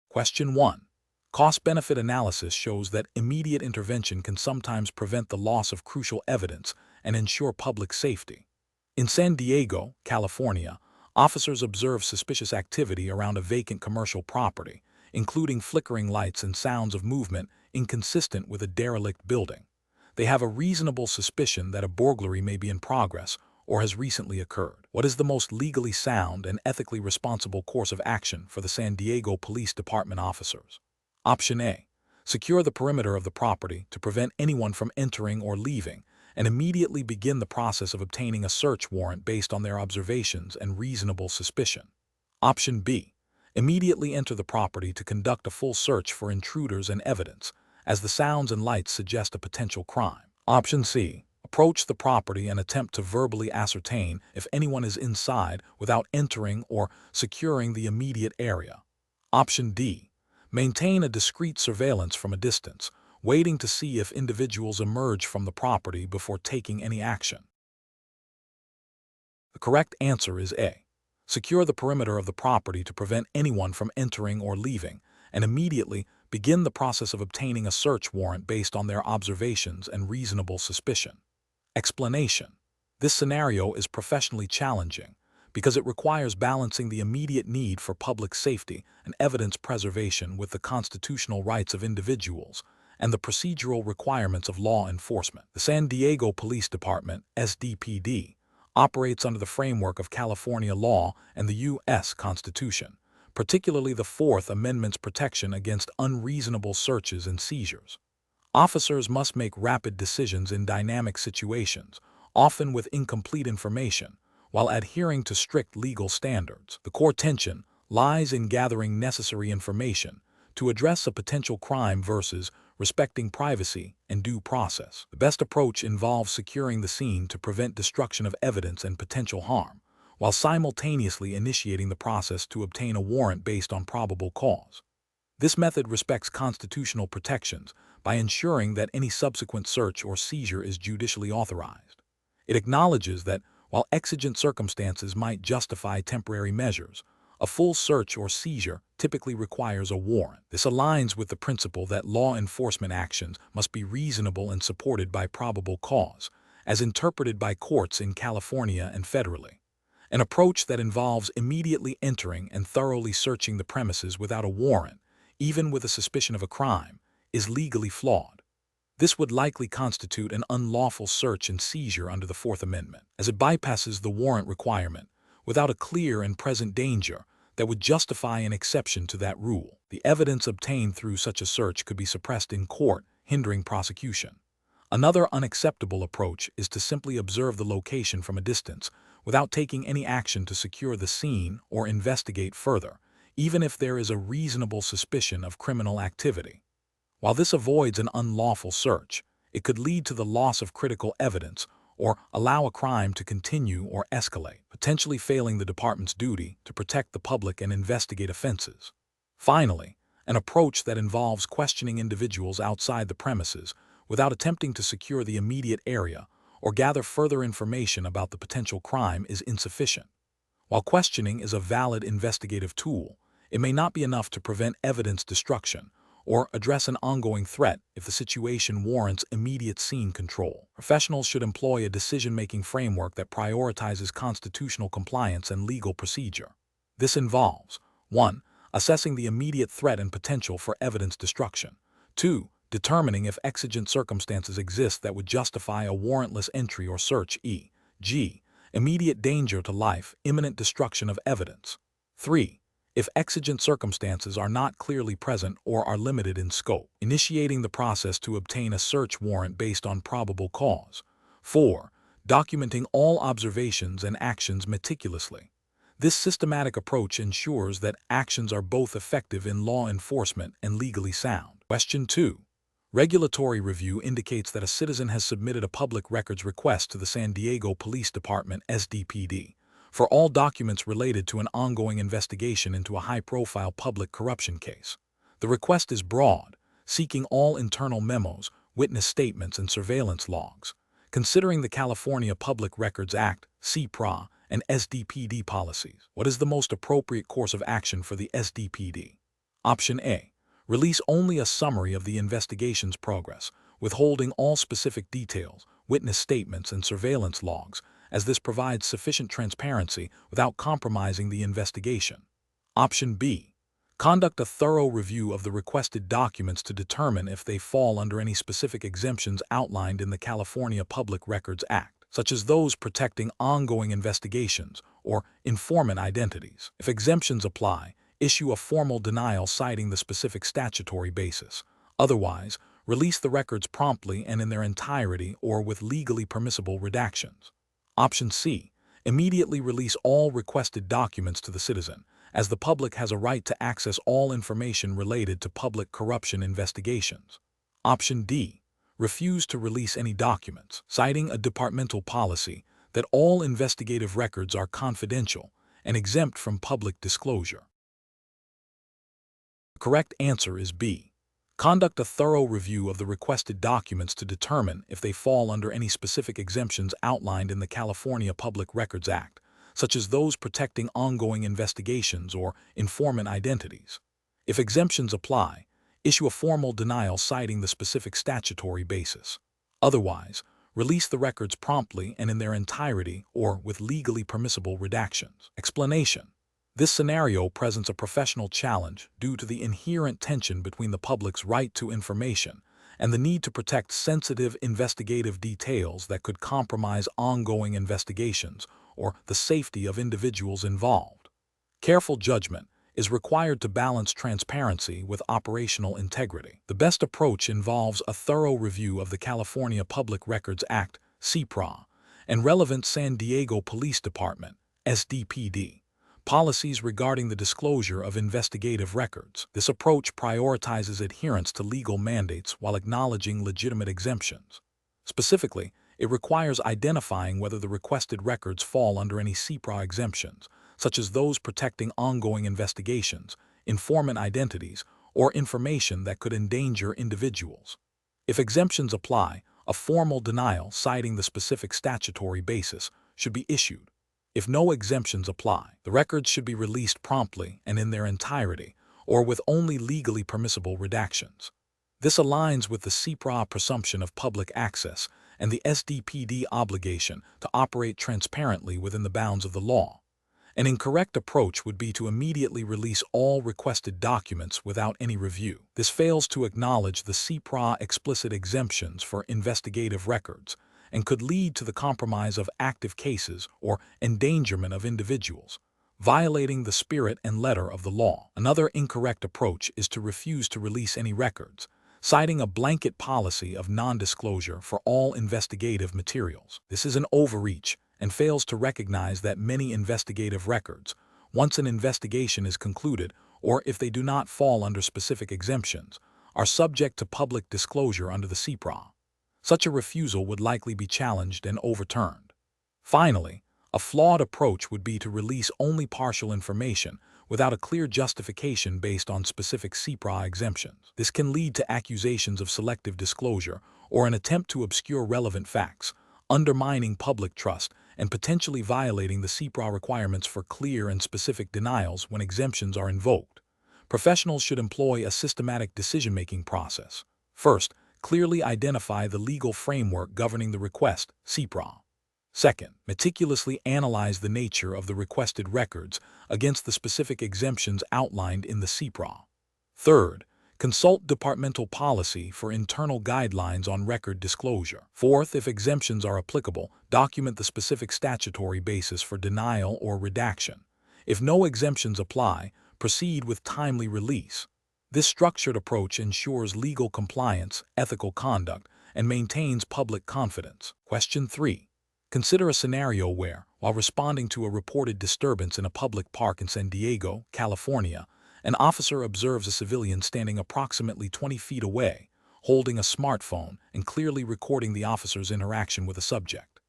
Question 1. Cost-benefit analysis shows that immediate intervention can sometimes prevent the loss of crucial evidence and ensure public safety. In San Diego, California, officers observed suspicious activity around a vacant commercial property, including flickering lights and sounds of movement inconsistent with a derelict building. They have a reasonable suspicion that a burglary may be in progress or has recently occurred. What is the most legally sound and ethically responsible course of action for the San Diego Police Department officers? Option A. Secure the perimeter of the property to prevent anyone from entering or leaving, and immediately begin the process of obtaining a search warrant based on their observations and reasonable suspicion. Option B. Immediately enter the property to conduct a full search for intruders and evidence, as the sounds and lights suggest a potential crime. Option C. Approach the property and attempt to verbally ascertain if anyone is inside without entering or securing the immediate area. Option D. Maintain a discreet surveillance from a distance, waiting to see if individuals emerge from the property before taking any action. The correct answer is A. Secure the perimeter of the property to prevent anyone from entering or leaving, and immediately begin the process of obtaining a search warrant based on their observations and reasonable suspicion. Explanation. This scenario is professionally challenging because it requires balancing the immediate need for public safety and evidence preservation with the constitutional rights of individuals and the procedural requirements of law enforcement. The San Diego Police Department, SDPD, operates under the framework of California law and the U.S. Constitution, particularly the Fourth Amendment's protection against unreasonable searches and seizures. Officers must make rapid decisions in dynamic situations, often with incomplete information, while adhering to strict legal standards. The core tension lies in gathering necessary information to address a potential crime versus respecting privacy and due process. The best approach involves securing the scene to prevent destruction of evidence and potential harm, while simultaneously initiating the process to obtain a warrant based on probable cause. This method respects constitutional protections by ensuring that any subsequent search or seizure is judicially authorized. It acknowledges that while exigent circumstances might justify temporary measures, a full search or seizure typically requires a warrant. This aligns with the principle that law enforcement actions must be reasonable and supported by probable cause, as interpreted by courts in California and federally. An approach that involves immediately entering and thoroughly searching the premises without a warrant, even with a suspicion of a crime, is legally flawed. This would likely constitute an unlawful search and seizure under the Fourth Amendment, as it bypasses the warrant requirement without a clear and present danger that would justify an exception to that rule. The evidence obtained through such a search could be suppressed in court, hindering prosecution. Another unacceptable approach is to simply observe the location from a distance without taking any action to secure the scene or investigate further, even if there is a reasonable suspicion of criminal activity. While this avoids an unlawful search, it could lead to the loss of critical evidence or allow a crime to continue or escalate, potentially failing the department's duty to protect the public and investigate offenses. Finally, an approach that involves questioning individuals outside the premises without attempting to secure the immediate area or gather further information about the potential crime is insufficient. While questioning is a valid investigative tool, it may not be enough to prevent evidence destruction or address an ongoing threat if the situation warrants immediate scene control. Professionals should employ a decision-making framework that prioritizes constitutional compliance and legal procedure. This involves 1. Assessing the immediate threat and potential for evidence destruction. 2. Determining if exigent circumstances exist that would justify a warrantless entry or search, e.g., immediate danger to life, imminent destruction of evidence. 3. If exigent circumstances are not clearly present or are limited in scope, initiating the process to obtain a search warrant based on probable cause. 4. Documenting all observations and actions meticulously. This systematic approach ensures that actions are both effective in law enforcement and legally sound. Question 2. Regulatory review indicates that a citizen has submitted a public records request to the San Diego Police Department, SDPD, for all documents related to an ongoing investigation into a high-profile public corruption case. The request is broad, seeking all internal memos, witness statements, and surveillance logs. Considering the California Public Records Act, CPRA, and SDPD policies, what is the most appropriate course of action for the SDPD? Option A. Release only a summary of the investigation's progress, withholding all specific details, witness statements, and surveillance logs, as this provides sufficient transparency without compromising the investigation. Option B. Conduct a thorough review of the requested documents to determine if they fall under any specific exemptions outlined in the California Public Records Act, such as those protecting ongoing investigations or informant identities. If exemptions apply, issue a formal denial citing the specific statutory basis. Otherwise, release the records promptly and in their entirety or with legally permissible redactions. Option C. Immediately release all requested documents to the citizen, as the public has a right to access all information related to public corruption investigations. Option D. Refuse to release any documents, citing a departmental policy that all investigative records are confidential and exempt from public disclosure. The correct answer is B. Conduct a thorough review of the requested documents to determine if they fall under any specific exemptions outlined in the California Public Records Act, such as those protecting ongoing investigations or informant identities. If exemptions apply, issue a formal denial citing the specific statutory basis. Otherwise, release the records promptly and in their entirety or with legally permissible redactions. Explanation. This scenario presents a professional challenge due to the inherent tension between the public's right to information and the need to protect sensitive investigative details that could compromise ongoing investigations or the safety of individuals involved. Careful judgment is required to balance transparency with operational integrity. The best approach involves a thorough review of the California Public Records Act, CPRA, and relevant San Diego Police Department, SDPD, policies regarding the disclosure of investigative records. This approach prioritizes adherence to legal mandates while acknowledging legitimate exemptions. Specifically, it requires identifying whether the requested records fall under any CPRA exemptions, such as those protecting ongoing investigations, informant identities, or information that could endanger individuals. If exemptions apply, a formal denial citing the specific statutory basis should be issued. If no exemptions apply, the records should be released promptly and in their entirety, or with only legally permissible redactions. This aligns with the CPRA presumption of public access and the SDPD obligation to operate transparently within the bounds of the law. An incorrect approach would be to immediately release all requested documents without any review. This fails to acknowledge the CPRA explicit exemptions for investigative records and could lead to the compromise of active cases or endangerment of individuals, violating the spirit and letter of the law. Another incorrect approach is to refuse to release any records, citing a blanket policy of non-disclosure for all investigative materials. This is an overreach and fails to recognize that many investigative records, once an investigation is concluded or if they do not fall under specific exemptions, are subject to public disclosure under the CPRA. Such a refusal would likely be challenged and overturned. Finally, a flawed approach would be to release only partial information without a clear justification based on specific CPRA exemptions. This can lead to accusations of selective disclosure or an attempt to obscure relevant facts, undermining public trust and potentially violating the CPRA requirements for clear and specific denials when exemptions are invoked. Professionals should employ a systematic decision-making process. First, clearly identify the legal framework governing the request, CPRA. Second, meticulously analyze the nature of the requested records against the specific exemptions outlined in the CPRA. Third, consult departmental policy for internal guidelines on record disclosure. Fourth, if exemptions are applicable, document the specific statutory basis for denial or redaction. If no exemptions apply, proceed with timely release. This structured approach ensures legal compliance, ethical conduct, and maintains public confidence. Question 3. Consider a scenario where, while responding to a reported disturbance in a public park in San Diego, California, an officer observes a civilian standing approximately 20 feet away, holding a smartphone and clearly recording the officer's interaction with a subject.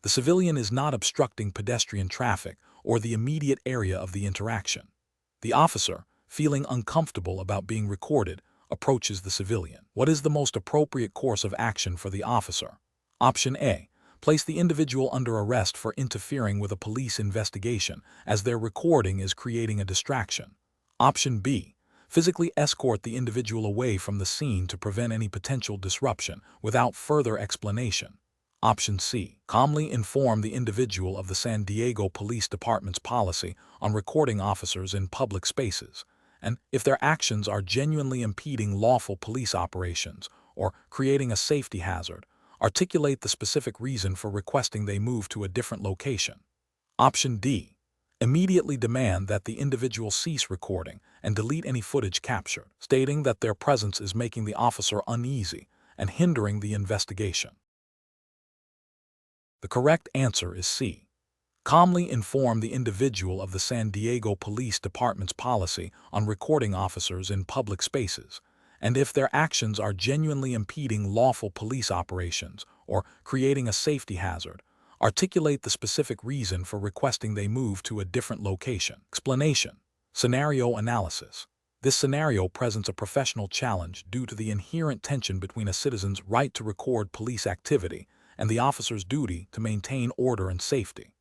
The civilian is not obstructing pedestrian traffic or the immediate area of the interaction. The officer, feeling uncomfortable about being recorded, approaches the civilian. What is the most appropriate course of action for the officer? Option A. Place the individual under arrest for interfering with a police investigation, as their recording is creating a distraction. Option B. Physically escort the individual away from the scene to prevent any potential disruption without further explanation. Option C. Calmly inform the individual of the San Diego Police Department's policy on recording officers in public spaces, and if their actions are genuinely impeding lawful police operations or creating a safety hazard, articulate the specific reason for requesting they move to a different location. Option D. Immediately demand that the individual cease recording and delete any footage captured, stating that their presence is making the officer uneasy and hindering the investigation. The correct answer is C. Calmly inform the individual of the San Diego Police Department's policy on recording officers in public spaces, and if their actions are genuinely impeding lawful police operations or creating a safety hazard, articulate the specific reason for requesting they move to a different location. Explanation. Scenario analysis. This scenario presents a professional challenge due to the inherent tension between a citizen's right to record police activity and the officer's duty to maintain order and safety.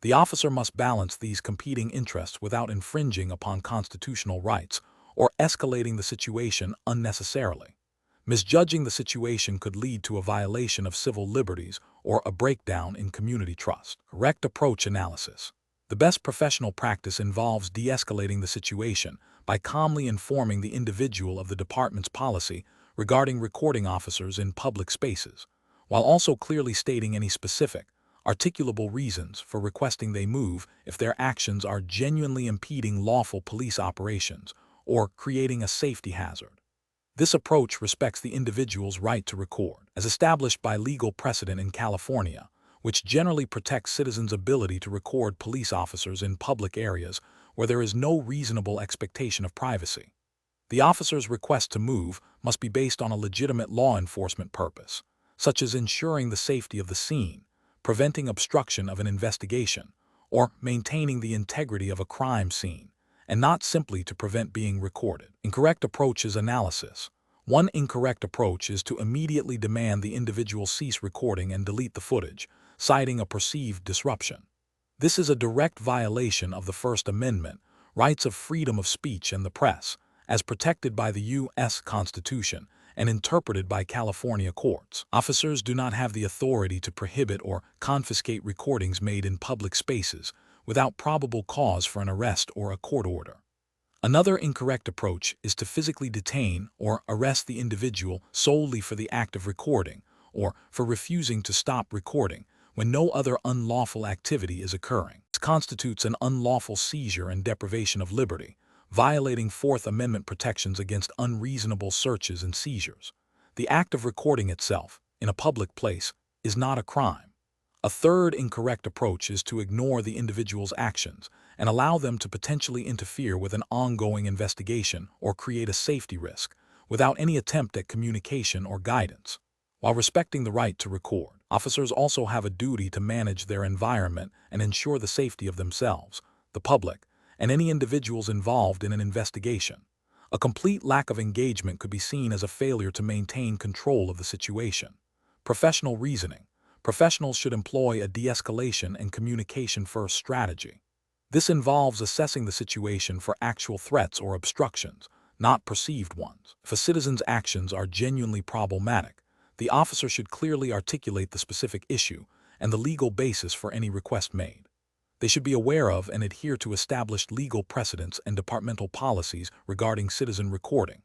The officer must balance these competing interests without infringing upon constitutional rights or escalating the situation unnecessarily. Misjudging the situation could lead to a violation of civil liberties or a breakdown in community trust. Correct approach analysis. The best professional practice involves de-escalating the situation by calmly informing the individual of the department's policy regarding recording officers in public spaces, while also clearly stating any specific, articulable reasons for requesting they move if their actions are genuinely impeding lawful police operations or creating a safety hazard. This approach respects the individual's right to record, as established by legal precedent in California, which generally protects citizens' ability to record police officers in public areas where there is no reasonable expectation of privacy. The officer's request to move must be based on a legitimate law enforcement purpose, such as ensuring the safety of the scene, preventing obstruction of an investigation, or maintaining the integrity of a crime scene, and not simply to prevent being recorded. Incorrect approach is analysis. One incorrect approach is to immediately demand the individual cease recording and delete the footage, citing a perceived disruption. This is a direct violation of the First Amendment, rights of freedom of speech and the press, as protected by the U.S. Constitution and interpreted by California courts. Officers do not have the authority to prohibit or confiscate recordings made in public spaces without probable cause for an arrest or a court order. Another incorrect approach is to physically detain or arrest the individual solely for the act of recording or for refusing to stop recording when no other unlawful activity is occurring. This constitutes an unlawful seizure and deprivation of liberty, violating Fourth Amendment protections against unreasonable searches and seizures. The act of recording itself, in a public place, is not a crime. A third incorrect approach is to ignore the individual's actions and allow them to potentially interfere with an ongoing investigation or create a safety risk without any attempt at communication or guidance. While respecting the right to record, officers also have a duty to manage their environment and ensure the safety of themselves, the public, and any individuals involved in an investigation. A complete lack of engagement could be seen as a failure to maintain control of the situation. Professional reasoning. Professionals should employ a de-escalation and communication-first strategy. This involves assessing the situation for actual threats or obstructions, not perceived ones. If a citizen's actions are genuinely problematic, the officer should clearly articulate the specific issue and the legal basis for any request made. They should be aware of and adhere to established legal precedents and departmental policies regarding citizen recording.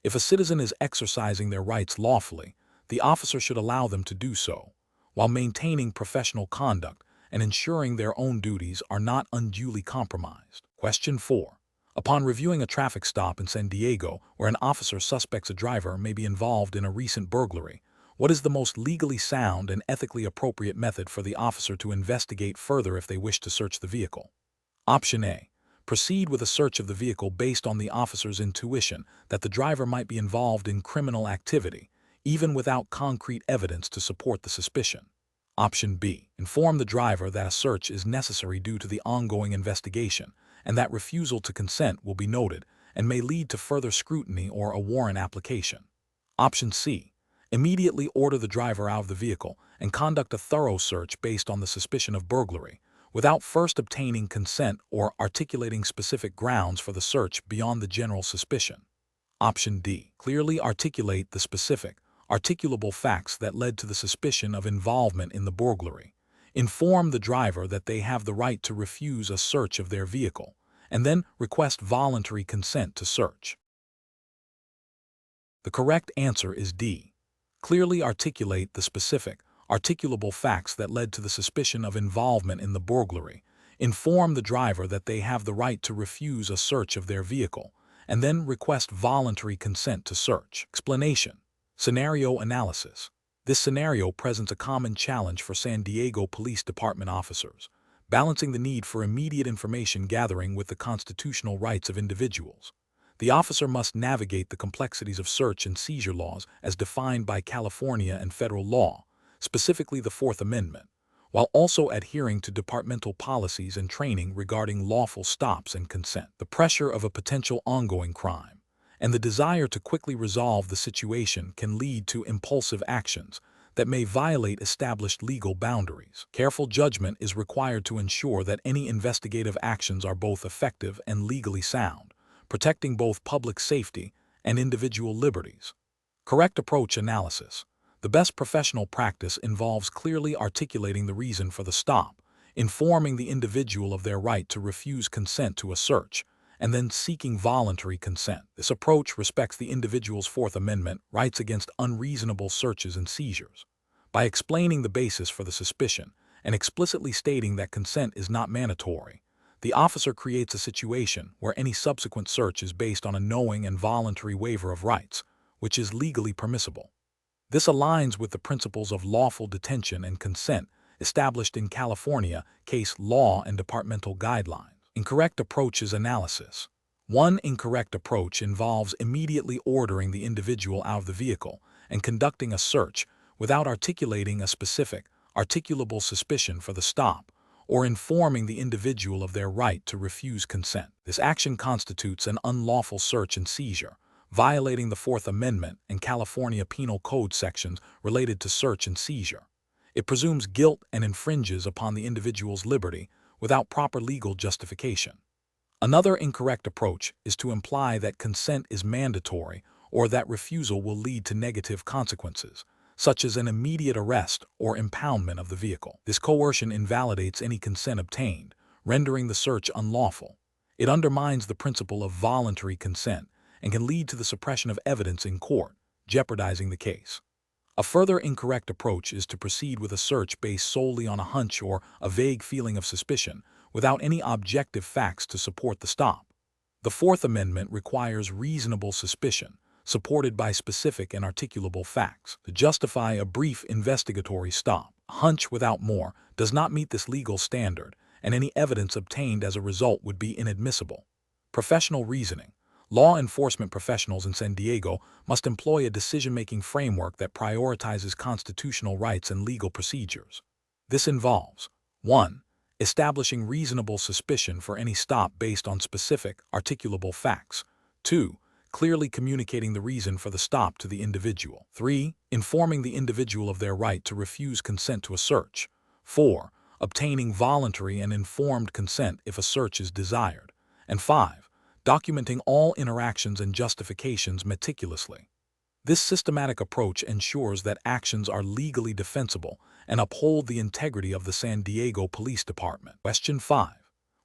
If a citizen is exercising their rights lawfully, the officer should allow them to do so, while maintaining professional conduct and ensuring their own duties are not unduly compromised. Question 4. Upon reviewing a traffic stop in San Diego where an officer suspects a driver may be involved in a recent burglary, what is the most legally sound and ethically appropriate method for the officer to investigate further if they wish to search the vehicle? Option A. Proceed with a search of the vehicle based on the officer's intuition that the driver might be involved in criminal activity, even without concrete evidence to support the suspicion. Option B. Inform the driver that a search is necessary due to the ongoing investigation and that refusal to consent will be noted and may lead to further scrutiny or a warrant application. Option C. Immediately order the driver out of the vehicle and conduct a thorough search based on the suspicion of burglary, without first obtaining consent or articulating specific grounds for the search beyond the general suspicion. Option D. Clearly articulate the specific, articulable facts that led to the suspicion of involvement in the burglary. Inform the driver that they have the right to refuse a search of their vehicle, and then request voluntary consent to search. The correct answer is D. Clearly articulate the specific, articulable facts that led to the suspicion of involvement in the burglary. Inform the driver that they have the right to refuse a search of their vehicle, and then request voluntary consent to search. Explanation. Scenario analysis. This scenario presents a common challenge for San Diego Police Department officers, balancing the need for immediate information gathering with the constitutional rights of individuals. The officer must navigate the complexities of search and seizure laws as defined by California and federal law, specifically the Fourth Amendment, while also adhering to departmental policies and training regarding lawful stops and consent. The pressure of a potential ongoing crime and the desire to quickly resolve the situation can lead to impulsive actions that may violate established legal boundaries. Careful judgment is required to ensure that any investigative actions are both effective and legally sound, protecting both public safety and individual liberties. Correct approach analysis. The best professional practice involves clearly articulating the reason for the stop, informing the individual of their right to refuse consent to a search, and then seeking voluntary consent. This approach respects the individual's Fourth Amendment rights against unreasonable searches and seizures. By explaining the basis for the suspicion and explicitly stating that consent is not mandatory, the officer creates a situation where any subsequent search is based on a knowing and voluntary waiver of rights, which is legally permissible. This aligns with the principles of lawful detention and consent established in California case law and departmental guidelines. Incorrect approaches analysis. One incorrect approach involves immediately ordering the individual out of the vehicle and conducting a search without articulating a specific, articulable suspicion for the stop, or informing the individual of their right to refuse consent. This action constitutes an unlawful search and seizure, violating the Fourth Amendment and California Penal Code sections related to search and seizure. It presumes guilt and infringes upon the individual's liberty without proper legal justification. Another incorrect approach is to imply that consent is mandatory or that refusal will lead to negative consequences, such as an immediate arrest or impoundment of the vehicle. This coercion invalidates any consent obtained, rendering the search unlawful. It undermines the principle of voluntary consent and can lead to the suppression of evidence in court, jeopardizing the case. A further incorrect approach is to proceed with a search based solely on a hunch or a vague feeling of suspicion, without any objective facts to support the stop. The Fourth Amendment requires reasonable suspicion, supported by specific and articulable facts, to justify a brief investigatory stop. A hunch without more does not meet this legal standard, and any evidence obtained as a result would be inadmissible. Professional reasoning. Law enforcement professionals in San Diego must employ a decision-making framework that prioritizes constitutional rights and legal procedures. This involves 1. Establishing reasonable suspicion for any stop based on specific, articulable facts. 2. Clearly communicating the reason for the stop to the individual. 3. Informing the individual of their right to refuse consent to a search. 4. Obtaining voluntary and informed consent if a search is desired. And 5. Documenting all interactions and justifications meticulously. This systematic approach ensures that actions are legally defensible and uphold the integrity of the San Diego Police Department. Question 5.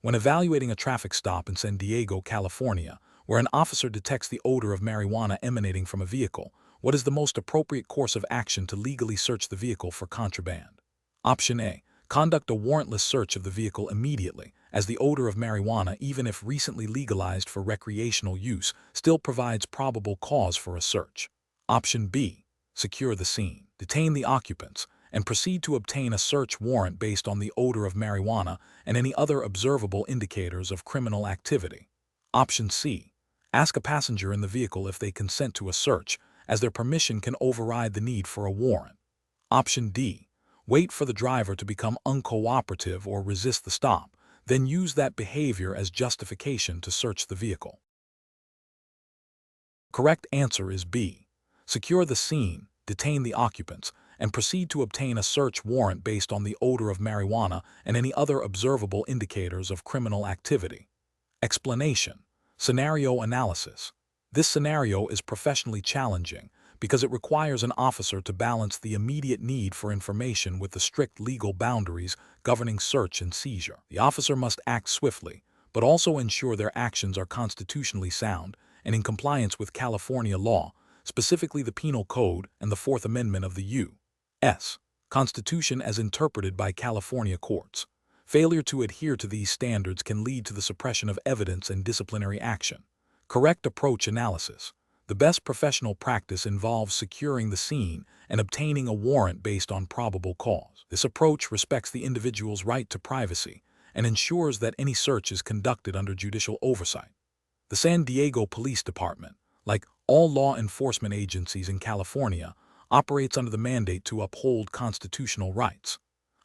When evaluating a traffic stop in San Diego, California, where an officer detects the odor of marijuana emanating from a vehicle, what is the most appropriate course of action to legally search the vehicle for contraband? Option A. Conduct a warrantless search of the vehicle immediately, as the odor of marijuana, even if recently legalized for recreational use, still provides probable cause for a search. Option B. Secure the scene, detain the occupants, and proceed to obtain a search warrant based on the odor of marijuana and any other observable indicators of criminal activity. Option C. Ask a passenger in the vehicle if they consent to a search, as their permission can override the need for a warrant. Option D. Wait for the driver to become uncooperative or resist the stop, then use that behavior as justification to search the vehicle. Correct answer is B. Secure the scene, detain the occupants, and proceed to obtain a search warrant based on the odor of marijuana and any other observable indicators of criminal activity. Explanation. Scenario analysis. This scenario is professionally challenging because it requires an officer to balance the immediate need for information with the strict legal boundaries governing search and seizure. The officer must act swiftly, but also ensure their actions are constitutionally sound and in compliance with California law, specifically the Penal Code and the Fourth Amendment of the U.S. Constitution as interpreted by California courts. Failure to adhere to these standards can lead to the suppression of evidence and disciplinary action. Correct approach analysis. The best professional practice involves securing the scene and obtaining a warrant based on probable cause. This approach respects the individual's right to privacy and ensures that any search is conducted under judicial oversight. The San Diego Police Department, like all law enforcement agencies in California, operates under the mandate to uphold constitutional rights.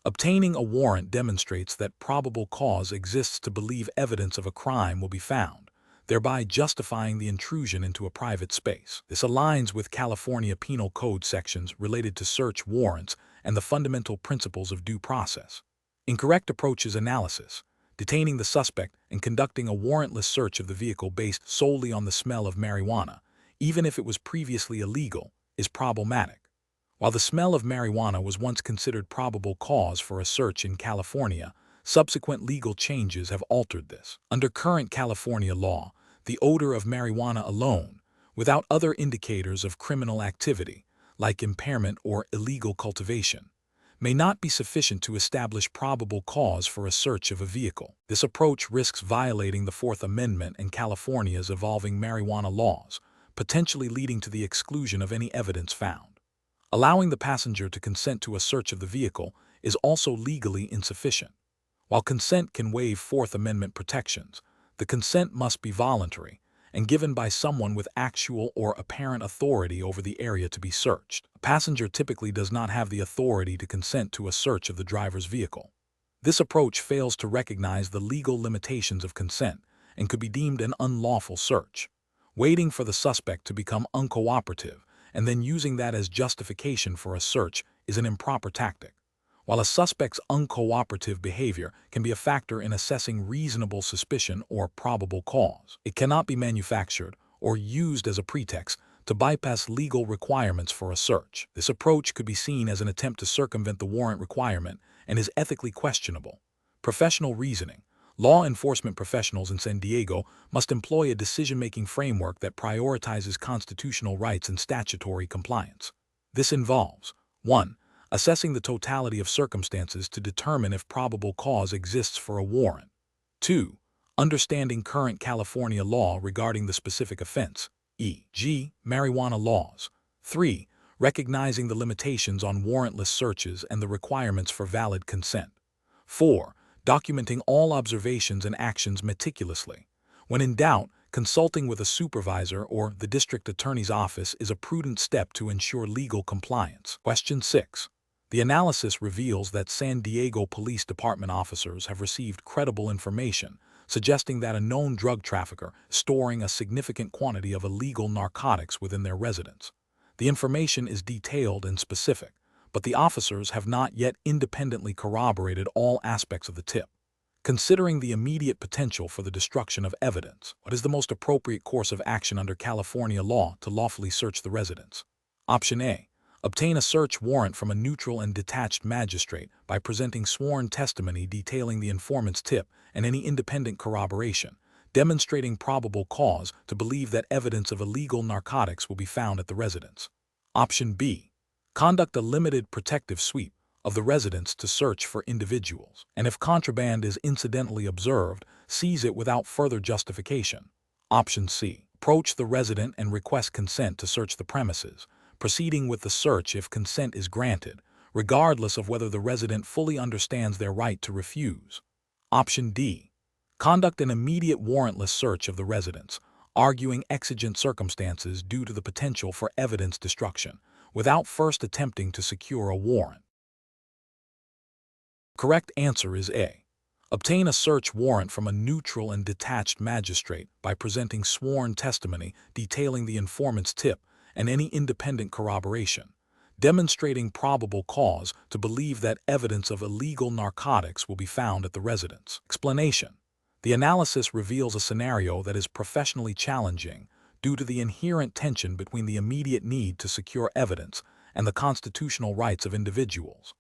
Obtaining a warrant demonstrates that probable cause exists to believe evidence of a crime will be found, thereby justifying the intrusion into a private space. This aligns with California Penal Code sections related to search warrants and the fundamental principles of due process. Incorrect approaches analysis. Detaining the suspect and conducting a warrantless search of the vehicle based solely on the smell of marijuana, even if it was previously illegal, is problematic. While the smell of marijuana was once considered probable cause for a search in California, subsequent legal changes have altered this. Under current California law, the odor of marijuana alone, without other indicators of criminal activity, like impairment or illegal cultivation, may not be sufficient to establish probable cause for a search of a vehicle. This approach risks violating the Fourth Amendment and California's evolving marijuana laws, potentially leading to the exclusion of any evidence found. Allowing the passenger to consent to a search of the vehicle is also legally insufficient. While consent can waive Fourth Amendment protections, the consent must be voluntary and given by someone with actual or apparent authority over the area to be searched. A passenger typically does not have the authority to consent to a search of the driver's vehicle. This approach fails to recognize the legal limitations of consent and could be deemed an unlawful search. Waiting for the suspect to become uncooperative and then using that as justification for a search is an improper tactic. While a suspect's uncooperative behavior can be a factor in assessing reasonable suspicion or probable cause, it cannot be manufactured or used as a pretext to bypass legal requirements for a search. This approach could be seen as an attempt to circumvent the warrant requirement and is ethically questionable. Professional reasoning. Law enforcement professionals in San Diego must employ a decision-making framework that prioritizes constitutional rights and statutory compliance. This involves 1. Assessing the totality of circumstances to determine if probable cause exists for a warrant. 2. Understanding current California law regarding the specific offense, e.g., marijuana laws. 3. Recognizing the limitations on warrantless searches and the requirements for valid consent. 4. Documenting all observations and actions meticulously. When in doubt, consulting with a supervisor or the district attorney's office is a prudent step to ensure legal compliance. Question 6. The analysis reveals that San Diego Police Department officers have received credible information, suggesting that a known drug trafficker is storing a significant quantity of illegal narcotics within their residence. The information is detailed and specific, but the officers have not yet independently corroborated all aspects of the tip. Considering the immediate potential for the destruction of evidence, what is the most appropriate course of action under California law to lawfully search the residence? Option A. Obtain a search warrant from a neutral and detached magistrate by presenting sworn testimony detailing the informant's tip and any independent corroboration, demonstrating probable cause to believe that evidence of illegal narcotics will be found at the residence. Option B. Conduct a limited protective sweep of the residence to search for individuals, and if contraband is incidentally observed, seize it without further justification. Option C. Approach the resident and request consent to search the premises, proceeding with the search if consent is granted, regardless of whether the resident fully understands their right to refuse. Option D. Conduct an immediate warrantless search of the residence, arguing exigent circumstances due to the potential for evidence destruction, without first attempting to secure a warrant. Correct answer is A. Obtain a search warrant from a neutral and detached magistrate by presenting sworn testimony detailing the informant's tip and any independent corroboration, demonstrating probable cause to believe that evidence of illegal narcotics will be found at the residence. Explanation. The analysis reveals a scenario that is professionally challenging due to the inherent tension between the immediate need to secure evidence and the constitutional rights of individuals.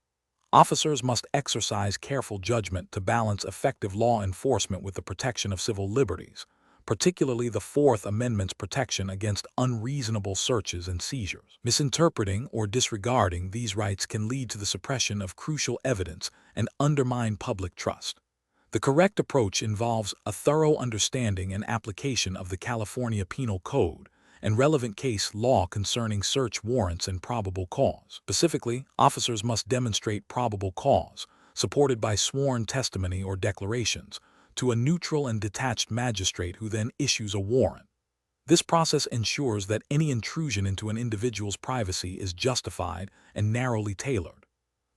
Officers must exercise careful judgment to balance effective law enforcement with the protection of civil liberties, particularly the Fourth Amendment's protection against unreasonable searches and seizures. Misinterpreting or disregarding these rights can lead to the suppression of crucial evidence and undermine public trust. The correct approach involves a thorough understanding and application of the California Penal Code and relevant case law concerning search warrants and probable cause. Specifically, officers must demonstrate probable cause, supported by sworn testimony or declarations, to a neutral and detached magistrate who then issues a warrant. This process ensures that any intrusion into an individual's privacy is justified and narrowly tailored.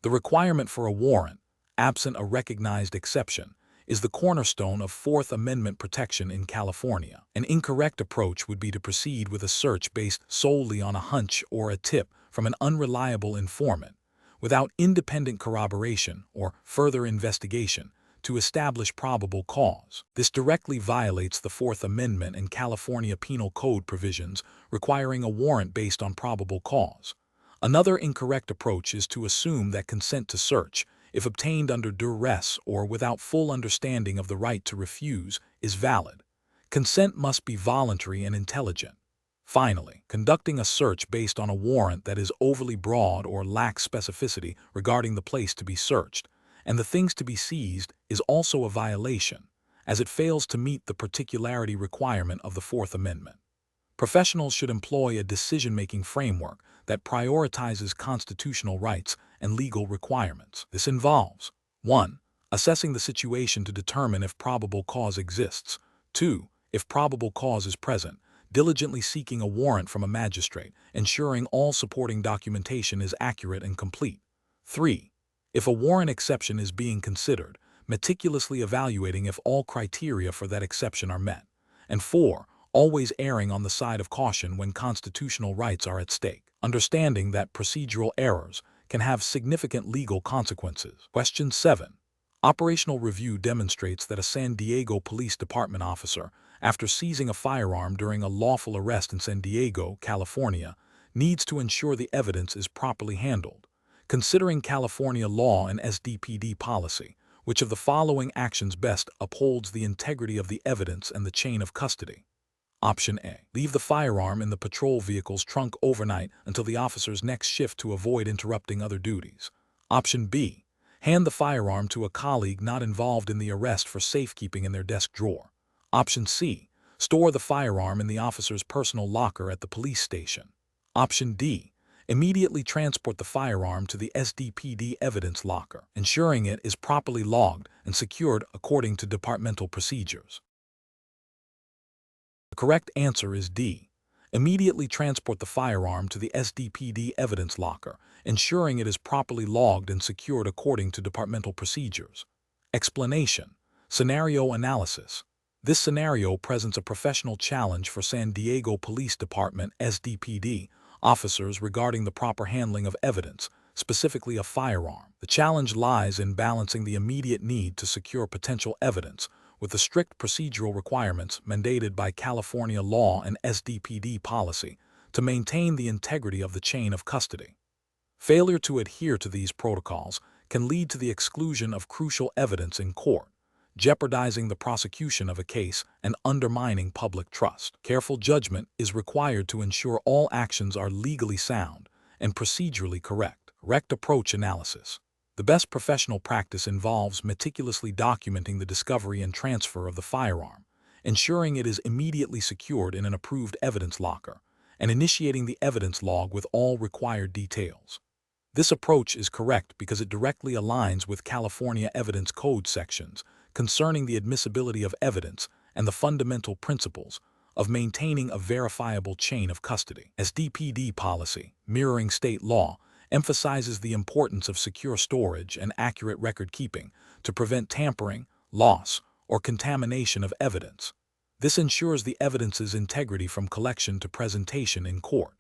The requirement for a warrant, absent a recognized exception, is the cornerstone of Fourth Amendment protection in California. An incorrect approach would be to proceed with a search based solely on a hunch or a tip from an unreliable informant, without independent corroboration or further investigation to establish probable cause. This directly violates the Fourth Amendment and California Penal Code provisions requiring a warrant based on probable cause. Another incorrect approach is to assume that consent to search, if obtained under duress or without full understanding of the right to refuse, is valid. Consent must be voluntary and intelligent. Finally, conducting a search based on a warrant that is overly broad or lacks specificity regarding the place to be searched and the things to be seized is also a violation, as it fails to meet the particularity requirement of the Fourth Amendment. Professionals should employ a decision-making framework that prioritizes constitutional rights and legal requirements. This involves 1. Assessing the situation to determine if probable cause exists. 2. If probable cause is present, diligently seeking a warrant from a magistrate, ensuring all supporting documentation is accurate and complete. 3. If a warrant exception is being considered, meticulously evaluating if all criteria for that exception are met. And 4. Always erring on the side of caution when constitutional rights are at stake, understanding that procedural errors can have significant legal consequences. Question 7. Operational review demonstrates that a San Diego Police Department officer, after seizing a firearm during a lawful arrest in San Diego, California, needs to ensure the evidence is properly handled. Considering California law and SDPD policy, which of the following actions best upholds the integrity of the evidence and the chain of custody? Option A. Leave the firearm in the patrol vehicle's trunk overnight until the officer's next shift to avoid interrupting other duties. Option B. Hand the firearm to a colleague not involved in the arrest for safekeeping in their desk drawer. Option C. Store the firearm in the officer's personal locker at the police station. Option D. Immediately transport the firearm to the SDPD evidence locker, ensuring it is properly logged and secured according to departmental procedures. The correct answer is D. Immediately transport the firearm to the SDPD evidence locker, ensuring it is properly logged and secured according to departmental procedures. Explanation. Scenario analysis. This scenario presents a professional challenge for San Diego Police Department (SDPD) officers regarding the proper handling of evidence, specifically a firearm. The challenge lies in balancing the immediate need to secure potential evidence with the strict procedural requirements mandated by California law and SDPD policy to maintain the integrity of the chain of custody. Failure to adhere to these protocols can lead to the exclusion of crucial evidence in court, jeopardizing the prosecution of a case and undermining public trust. Careful judgment is required to ensure all actions are legally sound and procedurally correct. Correct approach analysis. The best professional practice involves meticulously documenting the discovery and transfer of the firearm, ensuring it is immediately secured in an approved evidence locker, and initiating the evidence log with all required details. This approach is correct because it directly aligns with California Evidence Code sections concerning the admissibility of evidence and the fundamental principles of maintaining a verifiable chain of custody. SDPD policy, mirroring state law, emphasizes the importance of secure storage and accurate record keeping to prevent tampering, loss, or contamination of evidence. This ensures the evidence's integrity from collection to presentation in court.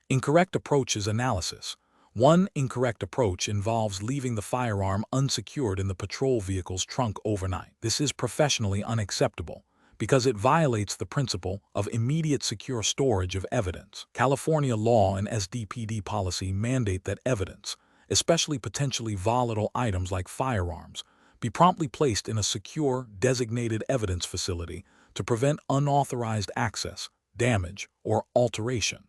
Incorrect approach is analysis. One incorrect approach involves leaving the firearm unsecured in the patrol vehicle's trunk overnight. This is professionally unacceptable because it violates the principle of immediate secure storage of evidence. California law and SDPD policy mandate that evidence, especially potentially volatile items like firearms, be promptly placed in a secure, designated evidence facility to prevent unauthorized access, damage, or alteration.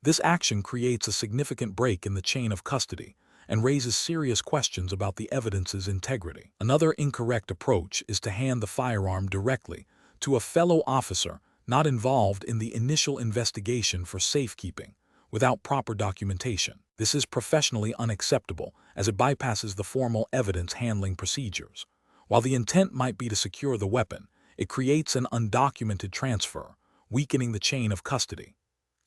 This action creates a significant break in the chain of custody and raises serious questions about the evidence's integrity. Another incorrect approach is to hand the firearm directly to a fellow officer not involved in the initial investigation for safekeeping without proper documentation. This is professionally unacceptable as it bypasses the formal evidence handling procedures. While the intent might be to secure the weapon, it creates an undocumented transfer, weakening the chain of custody.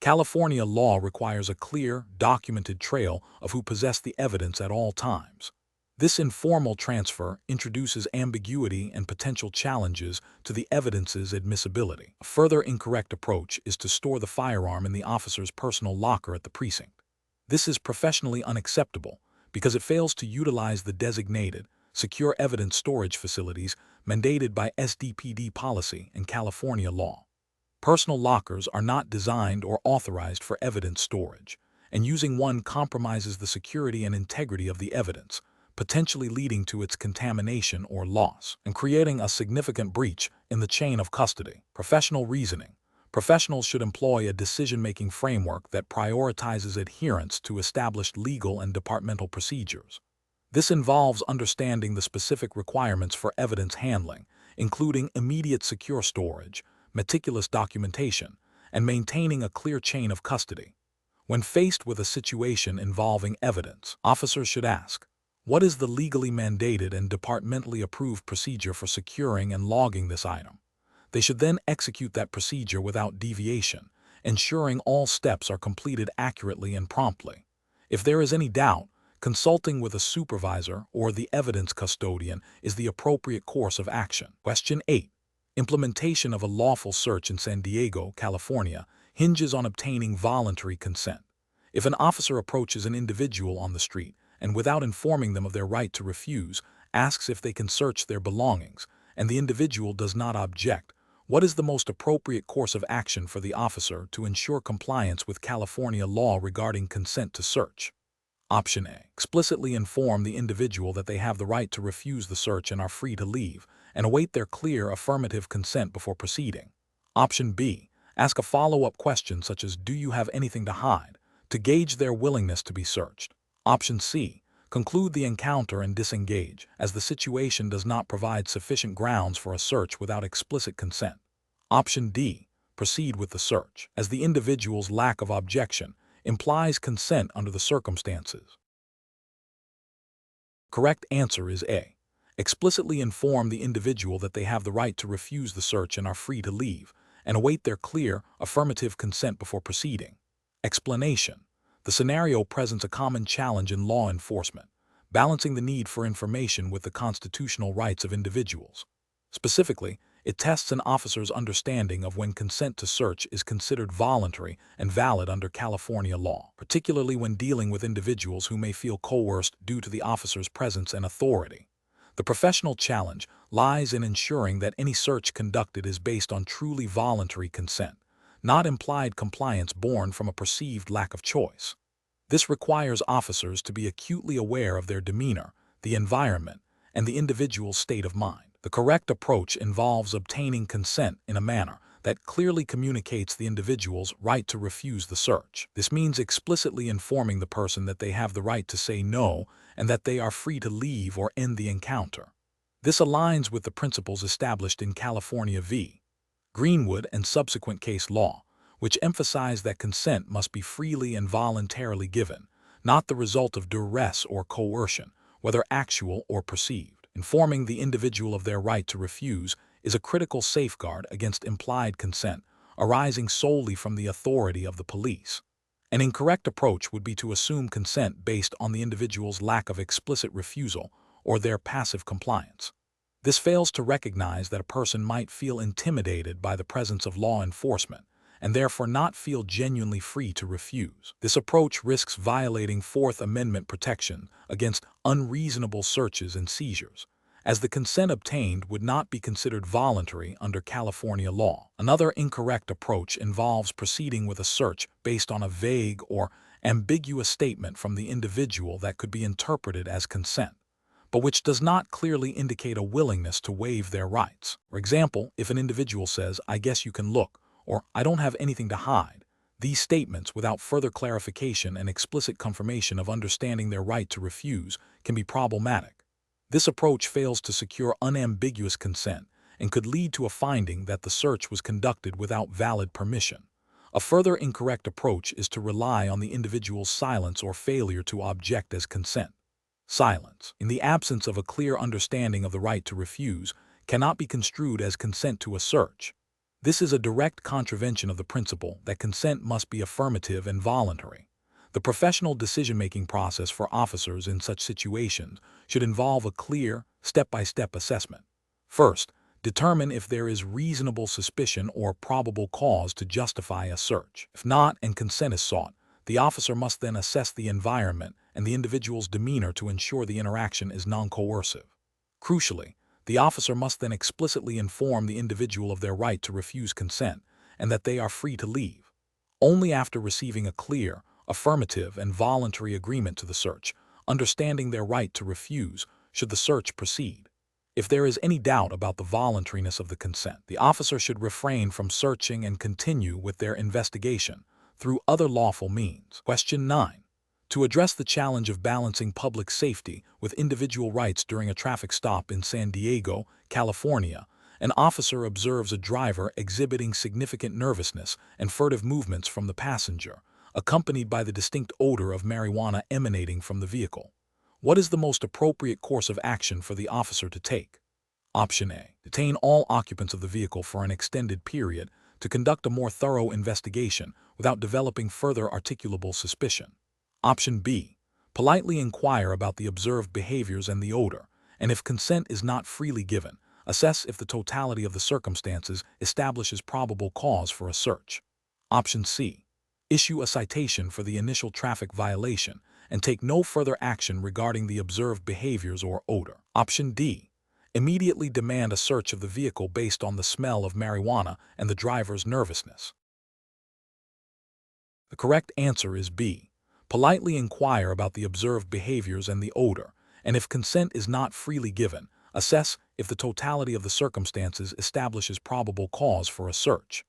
California law requires a clear, documented trail of who possessed the evidence at all times. This informal transfer introduces ambiguity and potential challenges to the evidence's admissibility. A further incorrect approach is to store the firearm in the officer's personal locker at the precinct. This is professionally unacceptable because it fails to utilize the designated, secure evidence storage facilities mandated by SDPD policy and California law. Personal lockers are not designed or authorized for evidence storage, and using one compromises the security and integrity of the evidence, potentially leading to its contamination or loss, and creating a significant breach in the chain of custody. Professional reasoning. Professionals should employ a decision-making framework that prioritizes adherence to established legal and departmental procedures. This involves understanding the specific requirements for evidence handling, including immediate secure storage, meticulous documentation, and maintaining a clear chain of custody. When faced with a situation involving evidence, officers should ask, what is the legally mandated and departmentally approved procedure for securing and logging this item? They should then execute that procedure without deviation, ensuring all steps are completed accurately and promptly. If there is any doubt, consulting with a supervisor or the evidence custodian is the appropriate course of action. Question 8. Implementation of a lawful search in San Diego, California, hinges on obtaining voluntary consent. If an officer approaches an individual on the street and without informing them of their right to refuse, asks if they can search their belongings, and the individual does not object, what is the most appropriate course of action for the officer to ensure compliance with California law regarding consent to search? Option A. Explicitly inform the individual that they have the right to refuse the search and are free to leave, and await their clear affirmative consent before proceeding. Option B. Ask a follow-up question such as, do you have anything to hide, to gauge their willingness to be searched. Option C. Conclude the encounter and disengage, as the situation does not provide sufficient grounds for a search without explicit consent. Option D. Proceed with the search, as the individual's lack of objection implies consent under the circumstances. Correct answer is A. Explicitly inform the individual that they have the right to refuse the search and are free to leave, and await their clear, affirmative consent before proceeding. Explanation. The scenario presents a common challenge in law enforcement, balancing the need for information with the constitutional rights of individuals. Specifically, it tests an officer's understanding of when consent to search is considered voluntary and valid under California law, particularly when dealing with individuals who may feel coerced due to the officer's presence and authority. The professional challenge lies in ensuring that any search conducted is based on truly voluntary consent, not implied compliance born from a perceived lack of choice. This requires officers to be acutely aware of their demeanor, the environment, and the individual's state of mind. The correct approach involves obtaining consent in a manner that clearly communicates the individual's right to refuse the search. This means explicitly informing the person that they have the right to say no and that they are free to leave or end the encounter. This aligns with the principles established in California v. Greenwood and subsequent case law, which emphasize that consent must be freely and voluntarily given, not the result of duress or coercion, whether actual or perceived. Informing the individual of their right to refuse is a critical safeguard against implied consent arising solely from the authority of the police. An incorrect approach would be to assume consent based on the individual's lack of explicit refusal or their passive compliance. This fails to recognize that a person might feel intimidated by the presence of law enforcement and therefore not feel genuinely free to refuse. This approach risks violating Fourth Amendment protection against unreasonable searches and seizures, as the consent obtained would not be considered voluntary under California law. Another incorrect approach involves proceeding with a search based on a vague or ambiguous statement from the individual that could be interpreted as consent, but which does not clearly indicate a willingness to waive their rights. For example, if an individual says, "I guess you can look," or "I don't have anything to hide," these statements, without further clarification and explicit confirmation of understanding their right to refuse, can be problematic. This approach fails to secure unambiguous consent and could lead to a finding that the search was conducted without valid permission. A further incorrect approach is to rely on the individual's silence or failure to object as consent. Silence, in the absence of a clear understanding of the right to refuse, cannot be construed as consent to a search. This is a direct contravention of the principle that consent must be affirmative and voluntary. The professional decision-making process for officers in such situations should involve a clear, step-by-step assessment. First, determine if there is reasonable suspicion or probable cause to justify a search. If not and consent is sought, the officer must then assess the environment and the individual's demeanor to ensure the interaction is non-coercive. Crucially, the officer must then explicitly inform the individual of their right to refuse consent and that they are free to leave. Only after receiving a clear, affirmative, and voluntary agreement to the search, understanding their right to refuse, should the search proceed. If there is any doubt about the voluntariness of the consent, the officer should refrain from searching and continue with their investigation through other lawful means. Question 9. To address the challenge of balancing public safety with individual rights during a traffic stop in San Diego, California, an officer observes a driver exhibiting significant nervousness and furtive movements from the passenger, accompanied by the distinct odor of marijuana emanating from the vehicle. What is the most appropriate course of action for the officer to take? Option A. Detain all occupants of the vehicle for an extended period to conduct a more thorough investigation without developing further articulable suspicion. Option B. Politely inquire about the observed behaviors and the odor, and if consent is not freely given, assess if the totality of the circumstances establishes probable cause for a search. Option C. Issue a citation for the initial traffic violation and take no further action regarding the observed behaviors or odor. Option D. Immediately demand a search of the vehicle based on the smell of marijuana and the driver's nervousness. The correct answer is B. Politely inquire about the observed behaviors and the odor, and if consent is not freely given, assess if the totality of the circumstances establishes probable cause for a search.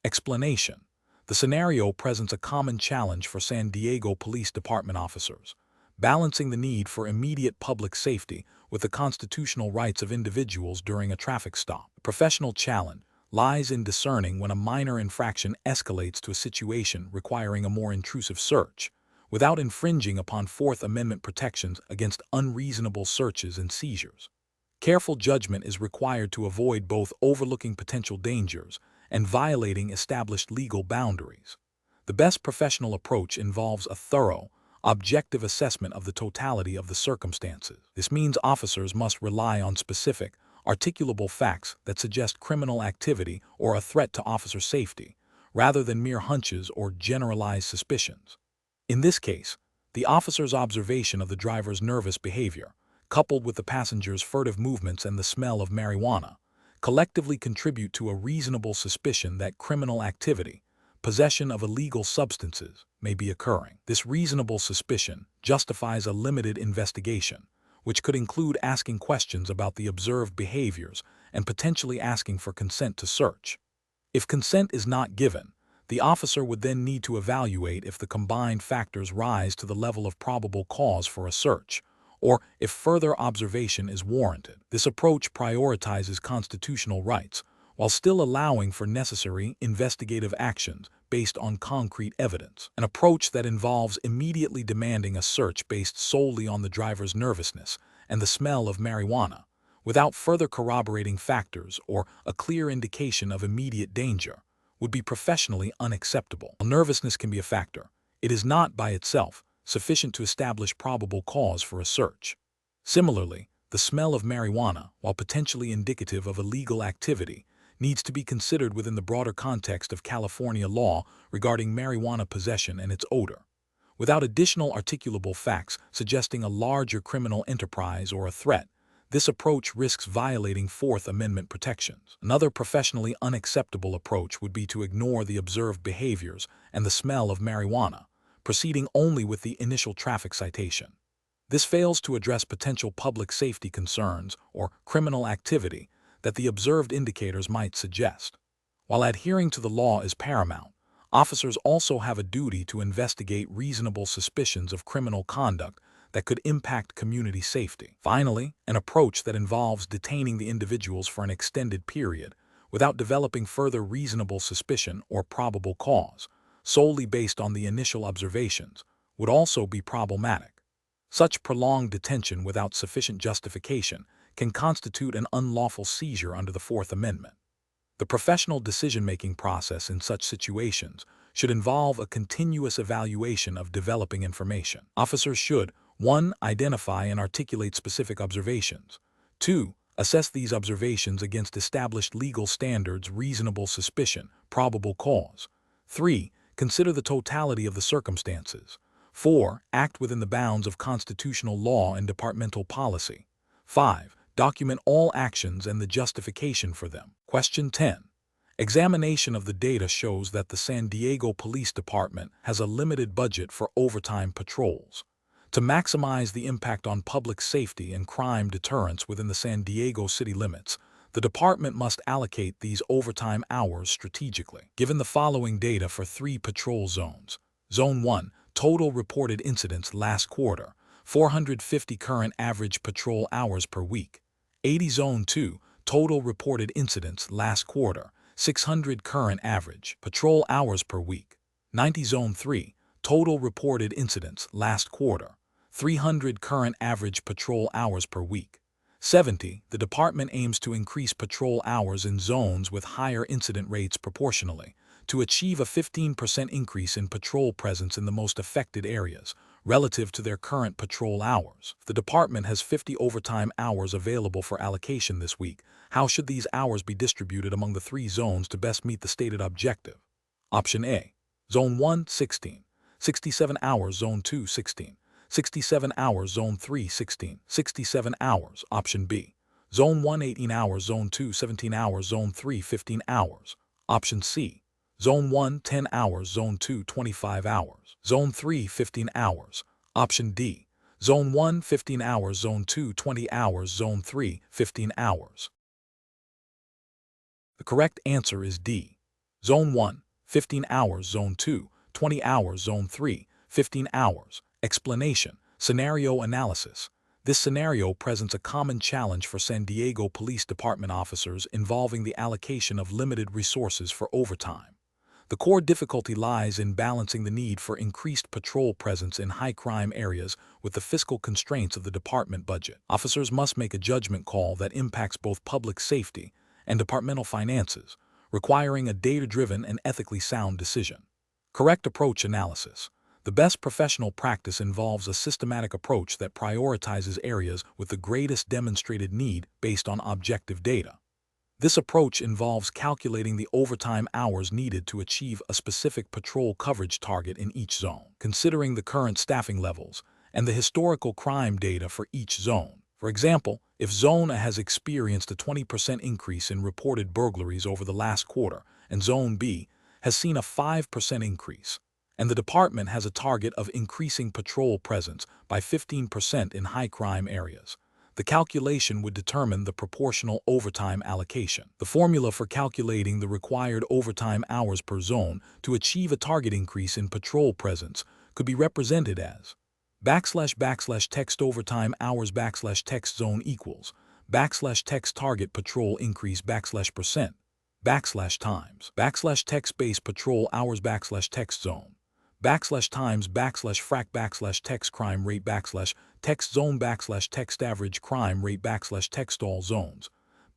Explanation. The scenario presents a common challenge for San Diego Police Department officers, balancing the need for immediate public safety with the constitutional rights of individuals during a traffic stop. The professional challenge lies in discerning when a minor infraction escalates to a situation requiring a more intrusive search, without infringing upon Fourth Amendment protections against unreasonable searches and seizures. Careful judgment is required to avoid both overlooking potential dangers and violating established legal boundaries. The best professional approach involves a thorough, objective assessment of the totality of the circumstances. This means officers must rely on specific, articulable facts that suggest criminal activity or a threat to officer safety, rather than mere hunches or generalized suspicions. In this case, the officer's observation of the driver's nervous behavior, coupled with the passenger's furtive movements and the smell of marijuana, collectively contribute to a reasonable suspicion that criminal activity, possession of illegal substances, may be occurring. This reasonable suspicion justifies a limited investigation, which could include asking questions about the observed behaviors and potentially asking for consent to search. If consent is not given, the officer would then need to evaluate if the combined factors rise to the level of probable cause for a search, or if further observation is warranted. This approach prioritizes constitutional rights while still allowing for necessary investigative actions based on concrete evidence. An approach that involves immediately demanding a search based solely on the driver's nervousness and the smell of marijuana, without further corroborating factors or a clear indication of immediate danger, would be professionally unacceptable. While nervousness can be a factor, it is not by itself sufficient to establish probable cause for a search. Similarly, the smell of marijuana, while potentially indicative of illegal activity, needs to be considered within the broader context of California law regarding marijuana possession and its odor. Without additional articulable facts suggesting a larger criminal enterprise or a threat, this approach risks violating Fourth Amendment protections. Another professionally unacceptable approach would be to ignore the observed behaviors and the smell of marijuana, proceeding only with the initial traffic citation. This fails to address potential public safety concerns or criminal activity that the observed indicators might suggest. While adhering to the law is paramount, officers also have a duty to investigate reasonable suspicions of criminal conduct that could impact community safety. Finally, an approach that involves detaining the individuals for an extended period without developing further reasonable suspicion or probable cause, solely based on the initial observations, would also be problematic. Such prolonged detention without sufficient justification can constitute an unlawful seizure under the Fourth Amendment. The professional decision-making process in such situations should involve a continuous evaluation of developing information. Officers should 1. Identify and articulate specific observations. 2. Assess these observations against established legal standards, reasonable suspicion, probable cause. 3. Consider the totality of the circumstances. 4. Act within the bounds of constitutional law and departmental policy. 5. Document all actions and the justification for them. Question 10. Examination of the data shows that the San Diego Police Department has a limited budget for overtime patrols. To maximize the impact on public safety and crime deterrence within the San Diego city limits, the department must allocate these overtime hours strategically. Given the following data for 3 patrol zones. Zone 1, total reported incidents last quarter, 450 current average patrol hours per week. 80 Zone 2, total reported incidents last quarter, 600 current average patrol hours per week. 90 Zone 3, total reported incidents last quarter, 300 current average patrol hours per week. 70. The department aims to increase patrol hours in zones with higher incident rates proportionally, to achieve a 15% increase in patrol presence in the most affected areas, relative to their current patrol hours. The department has 50 overtime hours available for allocation this week. How should these hours be distributed among the 3 zones to best meet the stated objective? Option A. Zone 1, 16. 67 hours. Zone 2, 16. 67 hours. Zone 3, 16. 67 hours. Option B. Zone 1, 18 hours. Zone 2, 17 hours. Zone 3, 15 hours. Option C. Zone 1, 10 hours. Zone 2, 25 hours. Zone 3, 15 hours. Option D. Zone 1, 15 hours. Zone 2, 20 hours. Zone 3, 15 hours. The correct answer is D. Zone 1, 15 hours. Zone 2, 20 hours. Zone 3, 15 hours. Explanation. Scenario analysis. This scenario presents a common challenge for San Diego Police Department officers involving the allocation of limited resources for overtime. The core difficulty lies in balancing the need for increased patrol presence in high-crime areas with the fiscal constraints of the department budget. Officers must make a judgment call that impacts both public safety and departmental finances, requiring a data-driven and ethically sound decision. Correct approach analysis. The best professional practice involves a systematic approach that prioritizes areas with the greatest demonstrated need based on objective data. This approach involves calculating the overtime hours needed to achieve a specific patrol coverage target in each zone, considering the current staffing levels and the historical crime data for each zone. For example, if Zone A has experienced a 20% increase in reported burglaries over the last quarter, and Zone B has seen a 5% increase, and the department has a target of increasing patrol presence by 15% in high-crime areas, the calculation would determine the proportional overtime allocation. The formula for calculating the required overtime hours per zone to achieve a target increase in patrol presence could be represented as \text overtime hours \text zone equals \text target patrol increase \percent \times \text base patrol hours \text zone \times \frac \text crime rate \text zone \text average crime rate \text all zones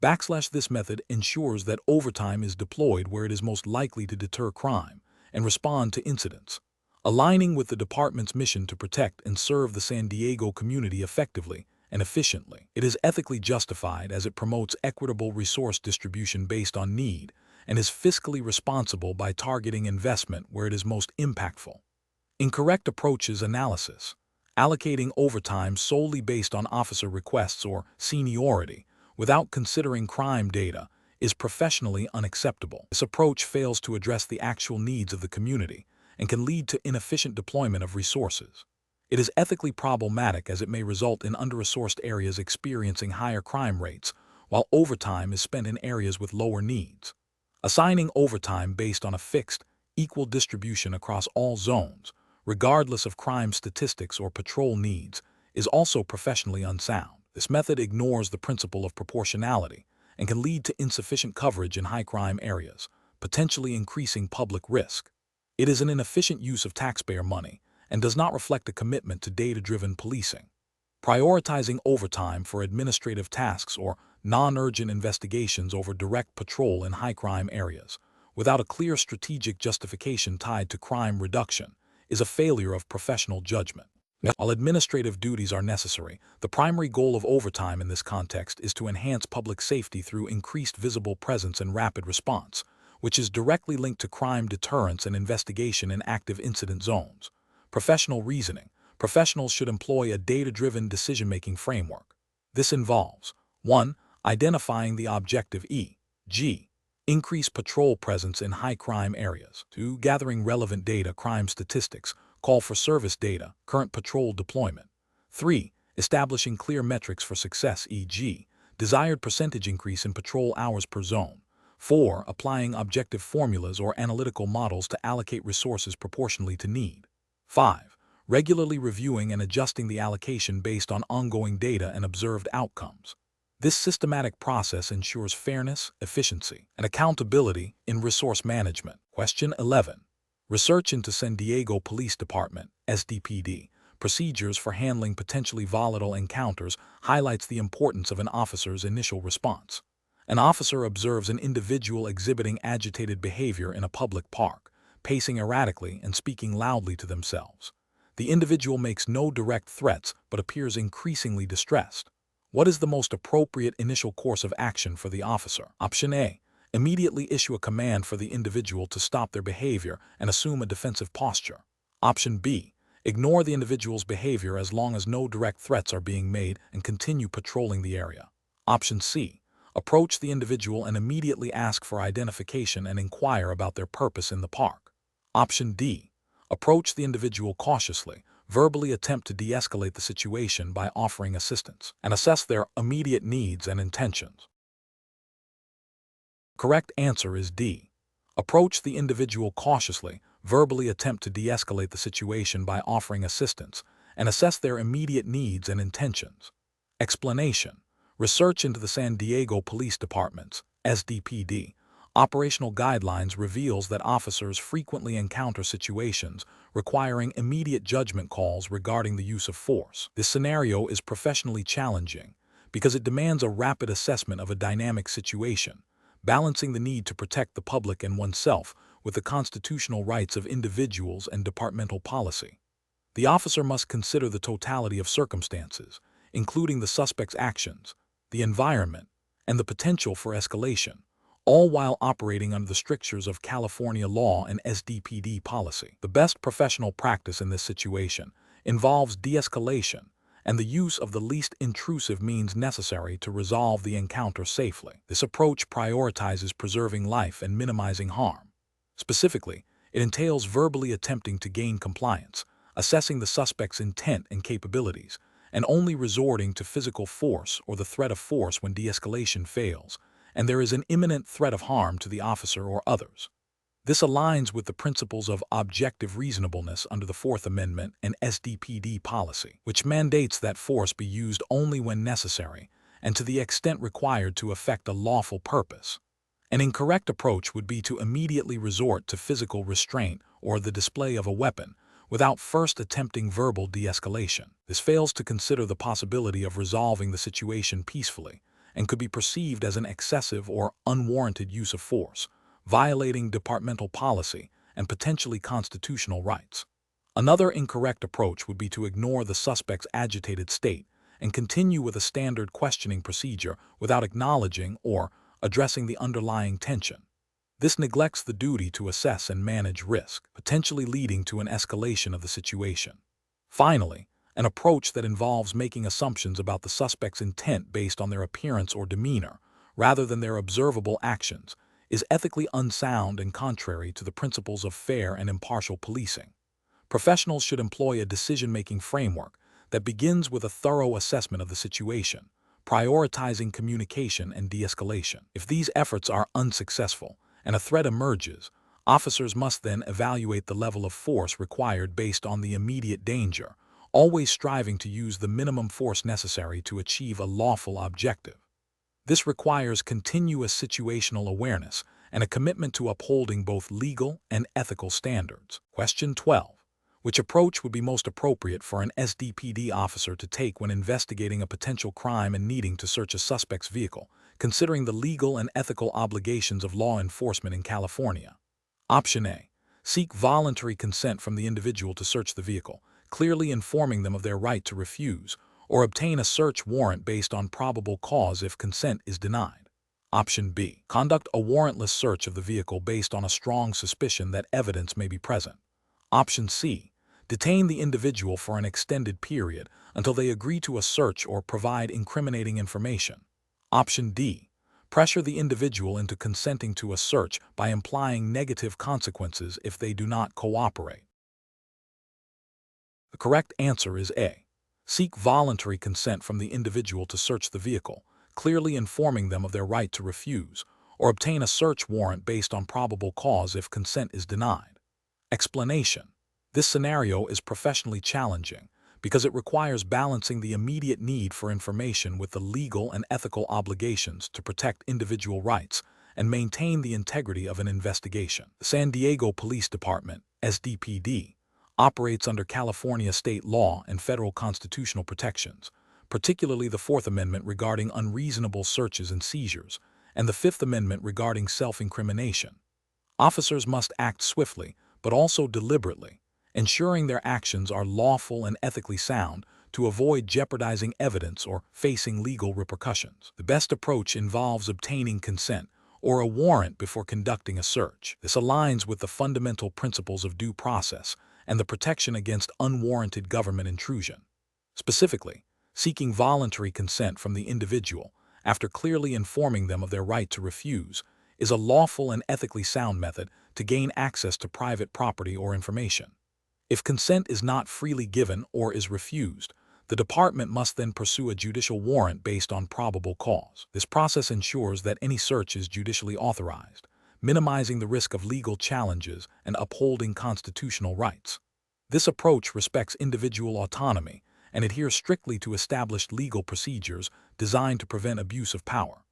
This method ensures that overtime is deployed where it is most likely to deter crime and respond to incidents, aligning with the department's mission to protect and serve the San Diego community effectively and efficiently. It is ethically justified as it promotes equitable resource distribution based on need and is fiscally responsible by targeting investment where it is most impactful. Incorrect approaches analysis. Allocating overtime solely based on officer requests or seniority without considering crime data is professionally unacceptable. This approach fails to address the actual needs of the community and can lead to inefficient deployment of resources. It is ethically problematic as it may result in under-resourced areas experiencing higher crime rates, while overtime is spent in areas with lower needs. Assigning overtime based on a fixed, equal distribution across all zones, regardless of crime statistics or patrol needs, is also professionally unsound. This method ignores the principle of proportionality and can lead to insufficient coverage in high-crime areas, potentially increasing public risk. It is an inefficient use of taxpayer money and does not reflect a commitment to data-driven policing. Prioritizing overtime for administrative tasks or non-urgent investigations over direct patrol in high-crime areas, without a clear strategic justification tied to crime reduction, is a failure of professional judgment. While administrative duties are necessary, the primary goal of overtime in this context is to enhance public safety through increased visible presence and rapid response, which is directly linked to crime deterrence and investigation in active incident zones. Professional reasoning. Professionals should employ a data-driven decision-making framework. This involves 1. Identifying the objective e.g. increase patrol presence in high-crime areas. 2. Gathering relevant data, crime statistics, call for service data, current patrol deployment. 3. Establishing clear metrics for success, e.g. desired percentage increase in patrol hours per zone. 4. Applying objective formulas or analytical models to allocate resources proportionally to need. 5. Regularly reviewing and adjusting the allocation based on ongoing data and observed outcomes. This systematic process ensures fairness, efficiency, and accountability in resource management. Question 11. Research into San Diego Police Department, SDPD, procedures for handling potentially volatile encounters highlights the importance of an officer's initial response. An officer observes an individual exhibiting agitated behavior in a public park, pacing erratically and speaking loudly to themselves. The individual makes no direct threats but appears increasingly distressed. What is the most appropriate initial course of action for the officer? Option A. Immediately issue a command for the individual to stop their behavior and assume a defensive posture. Option B. Ignore the individual's behavior as long as no direct threats are being made and continue patrolling the area. Option C. Approach the individual and immediately ask for identification and inquire about their purpose in the park. Option D. Approach the individual cautiously, verbally attempt to de-escalate the situation by offering assistance, and assess their immediate needs and intentions. Correct answer is D. Approach the individual cautiously, verbally attempt to de-escalate the situation by offering assistance, and assess their immediate needs and intentions. Explanation. Research into the San Diego Police Department's, SDPD, operational guidelines reveals that officers frequently encounter situations requiring immediate judgment calls regarding the use of force. This scenario is professionally challenging because it demands a rapid assessment of a dynamic situation, balancing the need to protect the public and oneself with the constitutional rights of individuals and departmental policy. The officer must consider the totality of circumstances, including the suspect's actions, the environment, and the potential for escalation, all while operating under the strictures of California law and SDPD policy. The best professional practice in this situation involves de-escalation and the use of the least intrusive means necessary to resolve the encounter safely. This approach prioritizes preserving life and minimizing harm. Specifically, it entails verbally attempting to gain compliance, assessing the suspect's intent and capabilities, and only resorting to physical force or the threat of force when de-escalation fails, and there is an imminent threat of harm to the officer or others. This aligns with the principles of objective reasonableness under the Fourth Amendment and SDPD policy, which mandates that force be used only when necessary and to the extent required to effect a lawful purpose. An incorrect approach would be to immediately resort to physical restraint or the display of a weapon without first attempting verbal de-escalation. This fails to consider the possibility of resolving the situation peacefully and could be perceived as an excessive or unwarranted use of force, violating departmental policy and potentially constitutional rights. Another incorrect approach would be to ignore the suspect's agitated state and continue with a standard questioning procedure without acknowledging or addressing the underlying tension. This neglects the duty to assess and manage risk, potentially leading to an escalation of the situation. Finally, an approach that involves making assumptions about the suspect's intent based on their appearance or demeanor, rather than their observable actions, is ethically unsound and contrary to the principles of fair and impartial policing. Professionals should employ a decision-making framework that begins with a thorough assessment of the situation, prioritizing communication and de-escalation. If these efforts are unsuccessful and a threat emerges, officers must then evaluate the level of force required based on the immediate danger, always striving to use the minimum force necessary to achieve a lawful objective. This requires continuous situational awareness and a commitment to upholding both legal and ethical standards. Question 12. Which approach would be most appropriate for an SDPD officer to take when investigating a potential crime and needing to search a suspect's vehicle, considering the legal and ethical obligations of law enforcement in California? Option A. Seek voluntary consent from the individual to search the vehicle, clearly informing them of their right to refuse, or obtain a search warrant based on probable cause if consent is denied. Option B. Conduct a warrantless search of the vehicle based on a strong suspicion that evidence may be present. Option C. Detain the individual for an extended period until they agree to a search or provide incriminating information. Option D. Pressure the individual into consenting to a search by implying negative consequences if they do not cooperate. The correct answer is A. Seek voluntary consent from the individual to search the vehicle, clearly informing them of their right to refuse, or obtain a search warrant based on probable cause if consent is denied. Explanation. This scenario is professionally challenging because it requires balancing the immediate need for information with the legal and ethical obligations to protect individual rights and maintain the integrity of an investigation. The San Diego Police Department, SDPD, operates under California state law and federal constitutional protections, particularly the Fourth Amendment regarding unreasonable searches and seizures, and the Fifth Amendment regarding self-incrimination. Officers must act swiftly, but also deliberately, ensuring their actions are lawful and ethically sound to avoid jeopardizing evidence or facing legal repercussions. The best approach involves obtaining consent or a warrant before conducting a search. This aligns with the fundamental principles of due process and the protection against unwarranted government intrusion. Specifically, seeking voluntary consent from the individual after clearly informing them of their right to refuse is a lawful and ethically sound method to gain access to private property or information. If consent is not freely given or is refused, the department must then pursue a judicial warrant based on probable cause. This process ensures that any search is judicially authorized, minimizing the risk of legal challenges and upholding constitutional rights. This approach respects individual autonomy and adheres strictly to established legal procedures designed to prevent abuse of power.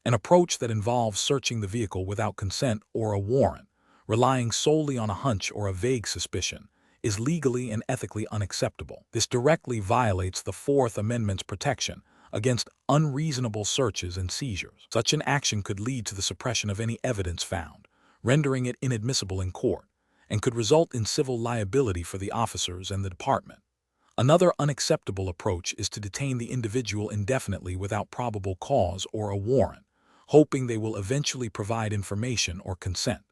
An approach that involves searching the vehicle without consent or a warrant, relying solely on a hunch or a vague suspicion, is legally and ethically unacceptable. This directly violates the Fourth Amendment's protection against unreasonable searches and seizures. Such an action could lead to the suppression of any evidence found, rendering it inadmissible in court, and could result in civil liability for the officers and the department. Another unacceptable approach is to detain the individual indefinitely without probable cause or a warrant, hoping they will eventually provide information or consent.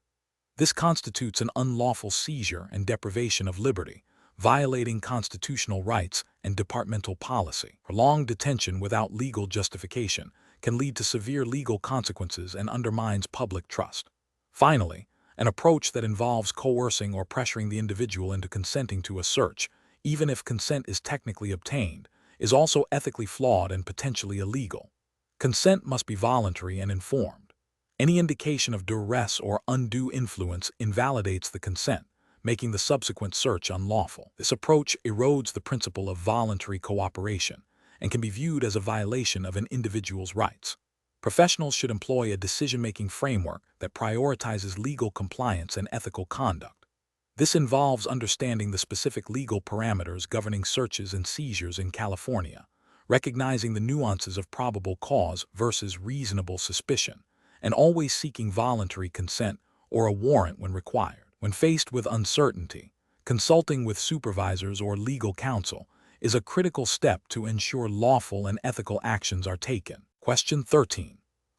This constitutes an unlawful seizure and deprivation of liberty, violating constitutional rights and departmental policy. Prolonged detention without legal justification can lead to severe legal consequences and undermines public trust. Finally, an approach that involves coercing or pressuring the individual into consenting to a search, even if consent is technically obtained, is also ethically flawed and potentially illegal. Consent must be voluntary and informed. Any indication of duress or undue influence invalidates the consent, making the subsequent search unlawful. This approach erodes the principle of voluntary cooperation and can be viewed as a violation of an individual's rights. Professionals should employ a decision-making framework that prioritizes legal compliance and ethical conduct. This involves understanding the specific legal parameters governing searches and seizures in California, recognizing the nuances of probable cause versus reasonable suspicion, and always seeking voluntary consent or a warrant when required. When faced with uncertainty, consulting with supervisors or legal counsel is a critical step to ensure lawful and ethical actions are taken. Question 13.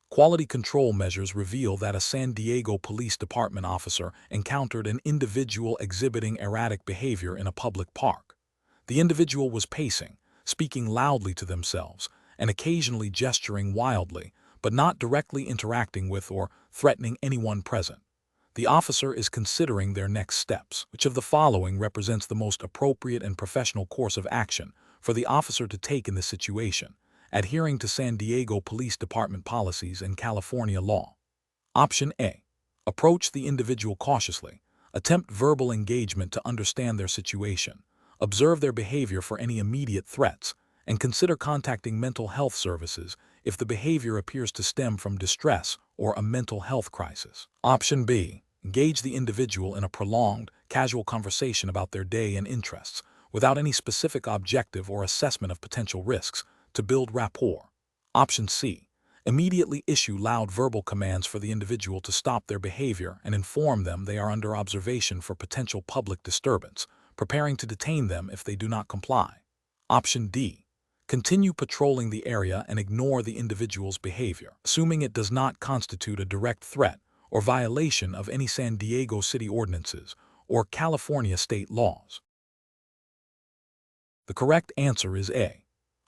Quality control measures reveal that a San Diego Police Department officer encountered an individual exhibiting erratic behavior in a public park. The individual was pacing, speaking loudly to themselves, and occasionally gesturing wildly, but not directly interacting with or threatening anyone present. The officer is considering their next steps. Which of the following represents the most appropriate and professional course of action for the officer to take in this situation, adhering to San Diego Police Department policies and California law? Option A. Approach the individual cautiously. Attempt verbal engagement to understand their situation. Observe their behavior for any immediate threats, and consider contacting mental health services if the behavior appears to stem from distress or a mental health crisis. Option B. Engage the individual in a prolonged, casual conversation about their day and interests, without any specific objective or assessment of potential risks, to build rapport. Option C. Immediately issue loud verbal commands for the individual to stop their behavior and inform them they are under observation for potential public disturbance, preparing to detain them if they do not comply. Option D. Continue patrolling the area and ignore the individual's behavior, assuming it does not constitute a direct threat or violation of any San Diego City ordinances or California state laws. The correct answer is A.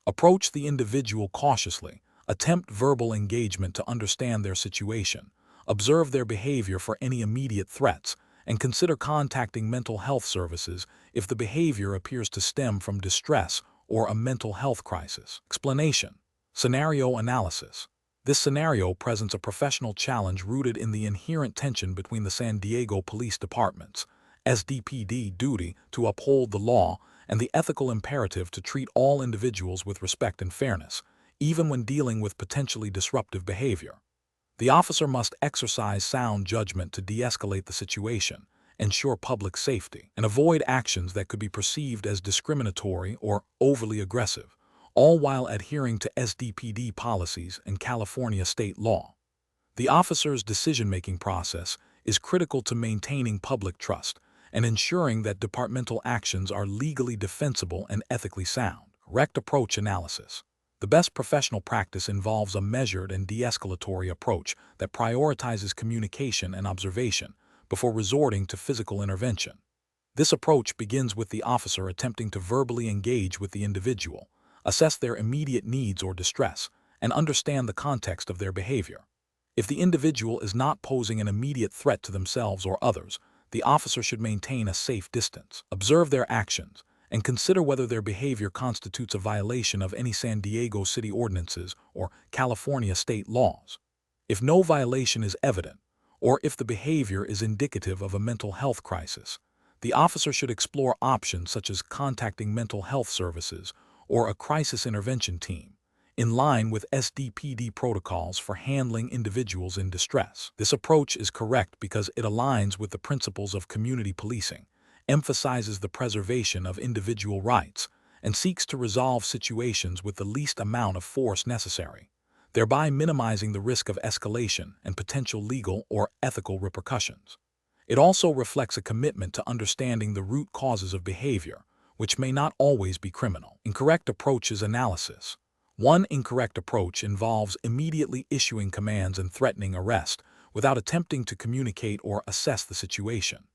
Approach the individual cautiously. Attempt verbal engagement to understand their situation. Observe their behavior for any immediate threats, and consider contacting mental health services if the behavior appears to stem from distress or a mental health crisis. Explanation. Scenario analysis. This scenario presents a professional challenge rooted in the inherent tension between the San Diego Police Department's SDPD duty to uphold the law and the ethical imperative to treat all individuals with respect and fairness, even when dealing with potentially disruptive behavior. The officer must exercise sound judgment to de-escalate the situation, ensure public safety, and avoid actions that could be perceived as discriminatory or overly aggressive, all while adhering to SDPD policies and California state law. The officer's decision-making process is critical to maintaining public trust and ensuring that departmental actions are legally defensible and ethically sound. Correct approach analysis. The best professional practice involves a measured and de-escalatory approach that prioritizes communication and observation before resorting to physical intervention. This approach begins with the officer attempting to verbally engage with the individual, assess their immediate needs or distress, and understand the context of their behavior. If the individual is not posing an immediate threat to themselves or others, the officer should maintain a safe distance, observe their actions, and consider whether their behavior constitutes a violation of any San Diego City ordinances or California state laws. If no violation is evident, or if the behavior is indicative of a mental health crisis, the officer should explore options such as contacting mental health services or a crisis intervention team, in line with SDPD protocols for handling individuals in distress. This approach is correct because it aligns with the principles of community policing, emphasizes the preservation of individual rights, and seeks to resolve situations with the least amount of force necessary, thereby minimizing the risk of escalation and potential legal or ethical repercussions. It also reflects a commitment to understanding the root causes of behavior, which may not always be criminal. Incorrect approaches analysis. One incorrect approach involves immediately issuing commands and threatening arrest without attempting to communicate or assess the situation.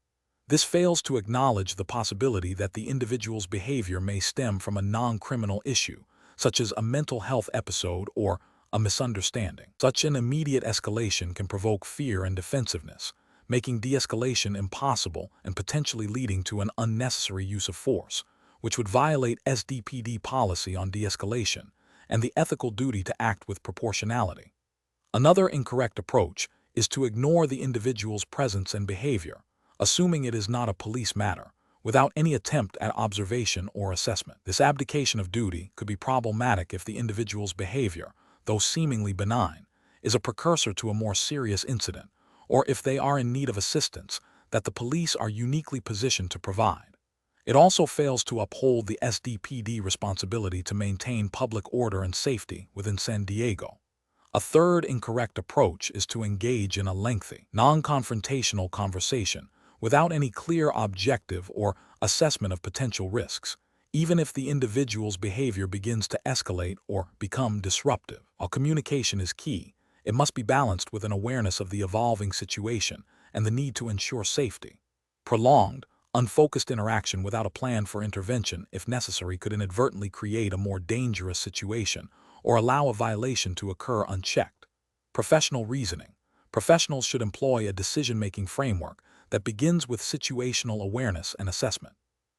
This fails to acknowledge the possibility that the individual's behavior may stem from a non-criminal issue, such as a mental health episode or a misunderstanding. Such an immediate escalation can provoke fear and defensiveness, making de-escalation impossible and potentially leading to an unnecessary use of force, which would violate SDPD policy on de-escalation and the ethical duty to act with proportionality. Another incorrect approach is to ignore the individual's presence and behavior, assuming it is not a police matter, without any attempt at observation or assessment. This abdication of duty could be problematic if the individual's behavior, though seemingly benign, is a precursor to a more serious incident, or if they are in need of assistance that the police are uniquely positioned to provide. It also fails to uphold the SDPD responsibility to maintain public order and safety within San Diego. A third incorrect approach is to engage in a lengthy, non-confrontational conversation without any clear objective or assessment of potential risks, even if the individual's behavior begins to escalate or become disruptive. While communication is key, it must be balanced with an awareness of the evolving situation and the need to ensure safety. Prolonged, unfocused interaction without a plan for intervention, if necessary, could inadvertently create a more dangerous situation or allow a violation to occur unchecked. Professional reasoning. Professionals should employ a decision-making framework that begins with situational awareness and assessment.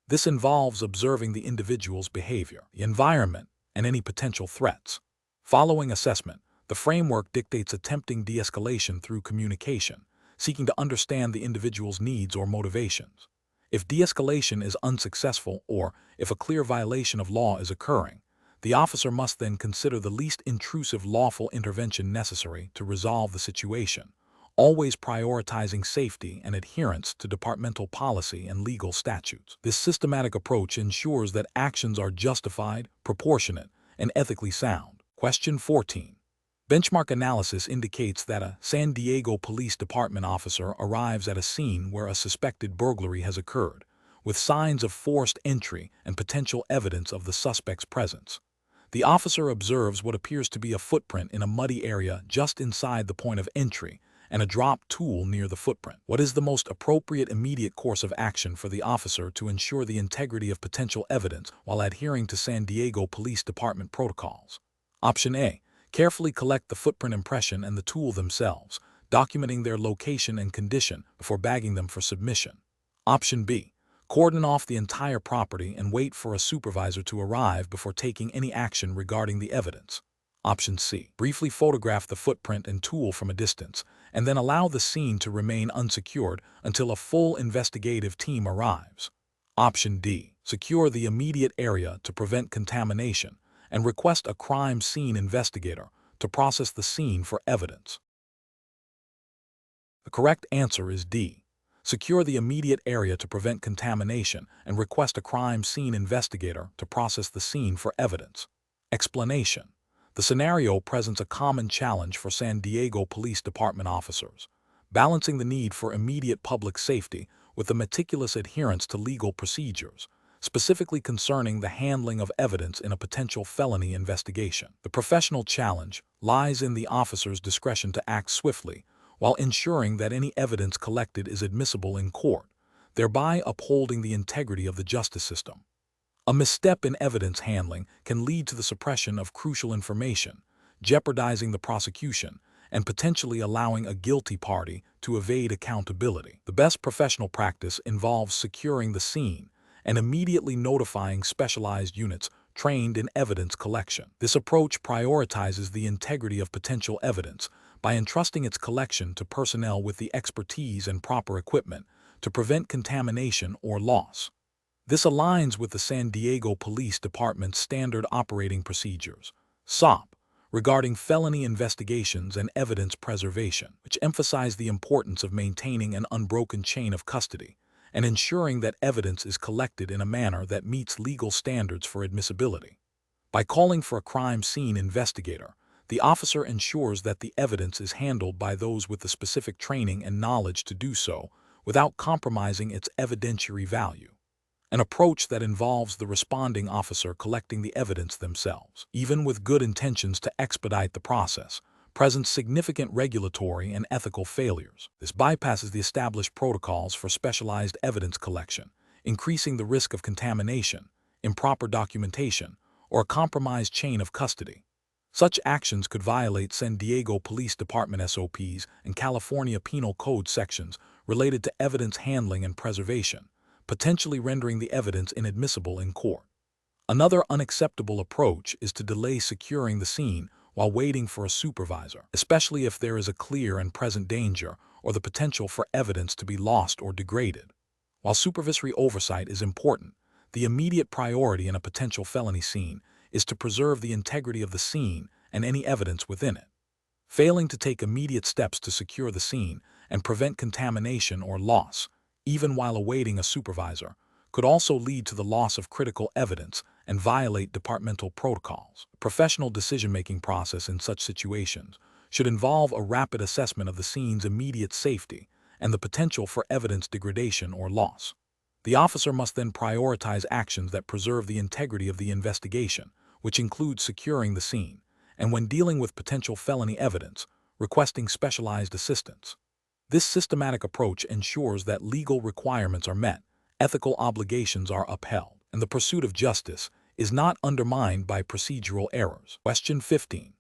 This involves observing the individual's behavior, the environment, and any potential threats. Following assessment, the framework dictates attempting de-escalation through communication, seeking to understand the individual's needs or motivations. If de-escalation is unsuccessful or if a clear violation of law is occurring, the officer must then consider the least intrusive lawful intervention necessary to resolve the situation, always prioritizing safety and adherence to departmental policy and legal statutes. This systematic approach ensures that actions are justified, proportionate, and ethically sound. Question 14. Benchmark analysis indicates that a San Diego Police Department officer arrives at a scene where a suspected burglary has occurred, with signs of forced entry and potential evidence of the suspect's presence. The officer observes what appears to be a footprint in a muddy area just inside the point of entry and a dropped tool near the footprint. What is the most appropriate immediate course of action for the officer to ensure the integrity of potential evidence while adhering to San Diego Police Department protocols? Option A. Carefully collect the footprint impression and the tool themselves, documenting their location and condition before bagging them for submission. Option B. Cordon off the entire property and wait for a supervisor to arrive before taking any action regarding the evidence. Option C. Briefly photograph the footprint and tool from a distance, and then allow the scene to remain unsecured until a full investigative team arrives. Option D. Secure the immediate area to prevent contamination, and request a crime scene investigator to process the scene for evidence. The correct answer is D. Secure the immediate area to prevent contamination and request a crime scene investigator to process the scene for evidence. Explanation. The scenario presents a common challenge for San Diego Police Department officers, balancing the need for immediate public safety with the meticulous adherence to legal procedures, specifically concerning the handling of evidence in a potential felony investigation. The professional challenge lies in the officer's discretion to act swiftly while ensuring that any evidence collected is admissible in court, thereby upholding the integrity of the justice system. A misstep in evidence handling can lead to the suppression of crucial information, jeopardizing the prosecution and potentially allowing a guilty party to evade accountability. The best professional practice involves securing the scene and immediately notifying specialized units trained in evidence collection. This approach prioritizes the integrity of potential evidence by entrusting its collection to personnel with the expertise and proper equipment to prevent contamination or loss. This aligns with the San Diego Police Department's Standard Operating Procedures, SOP, regarding felony investigations and evidence preservation, which emphasize the importance of maintaining an unbroken chain of custody and ensuring that evidence is collected in a manner that meets legal standards for admissibility. By calling for a crime scene investigator, the officer ensures that the evidence is handled by those with the specific training and knowledge to do so without compromising its evidentiary value. An approach that involves the responding officer collecting the evidence themselves, even with good intentions to expedite the process, presents significant regulatory and ethical failures. This bypasses the established protocols for specialized evidence collection, increasing the risk of contamination, improper documentation, or a compromised chain of custody. Such actions could violate San Diego Police Department SOPs and California Penal Code sections related to evidence handling and preservation, potentially rendering the evidence inadmissible in court. Another unacceptable approach is to delay securing the scene while waiting for a supervisor, especially if there is a clear and present danger or the potential for evidence to be lost or degraded. While supervisory oversight is important, the immediate priority in a potential felony scene is to preserve the integrity of the scene and any evidence within it. Failing to take immediate steps to secure the scene and prevent contamination or loss, even while awaiting a supervisor, could also lead to the loss of critical evidence and violate departmental protocols. The professional decision-making process in such situations should involve a rapid assessment of the scene's immediate safety and the potential for evidence degradation or loss. The officer must then prioritize actions that preserve the integrity of the investigation, which includes securing the scene, and when dealing with potential felony evidence, requesting specialized assistance. This systematic approach ensures that legal requirements are met, ethical obligations are upheld, and the pursuit of justice is not undermined by procedural errors. Question 15.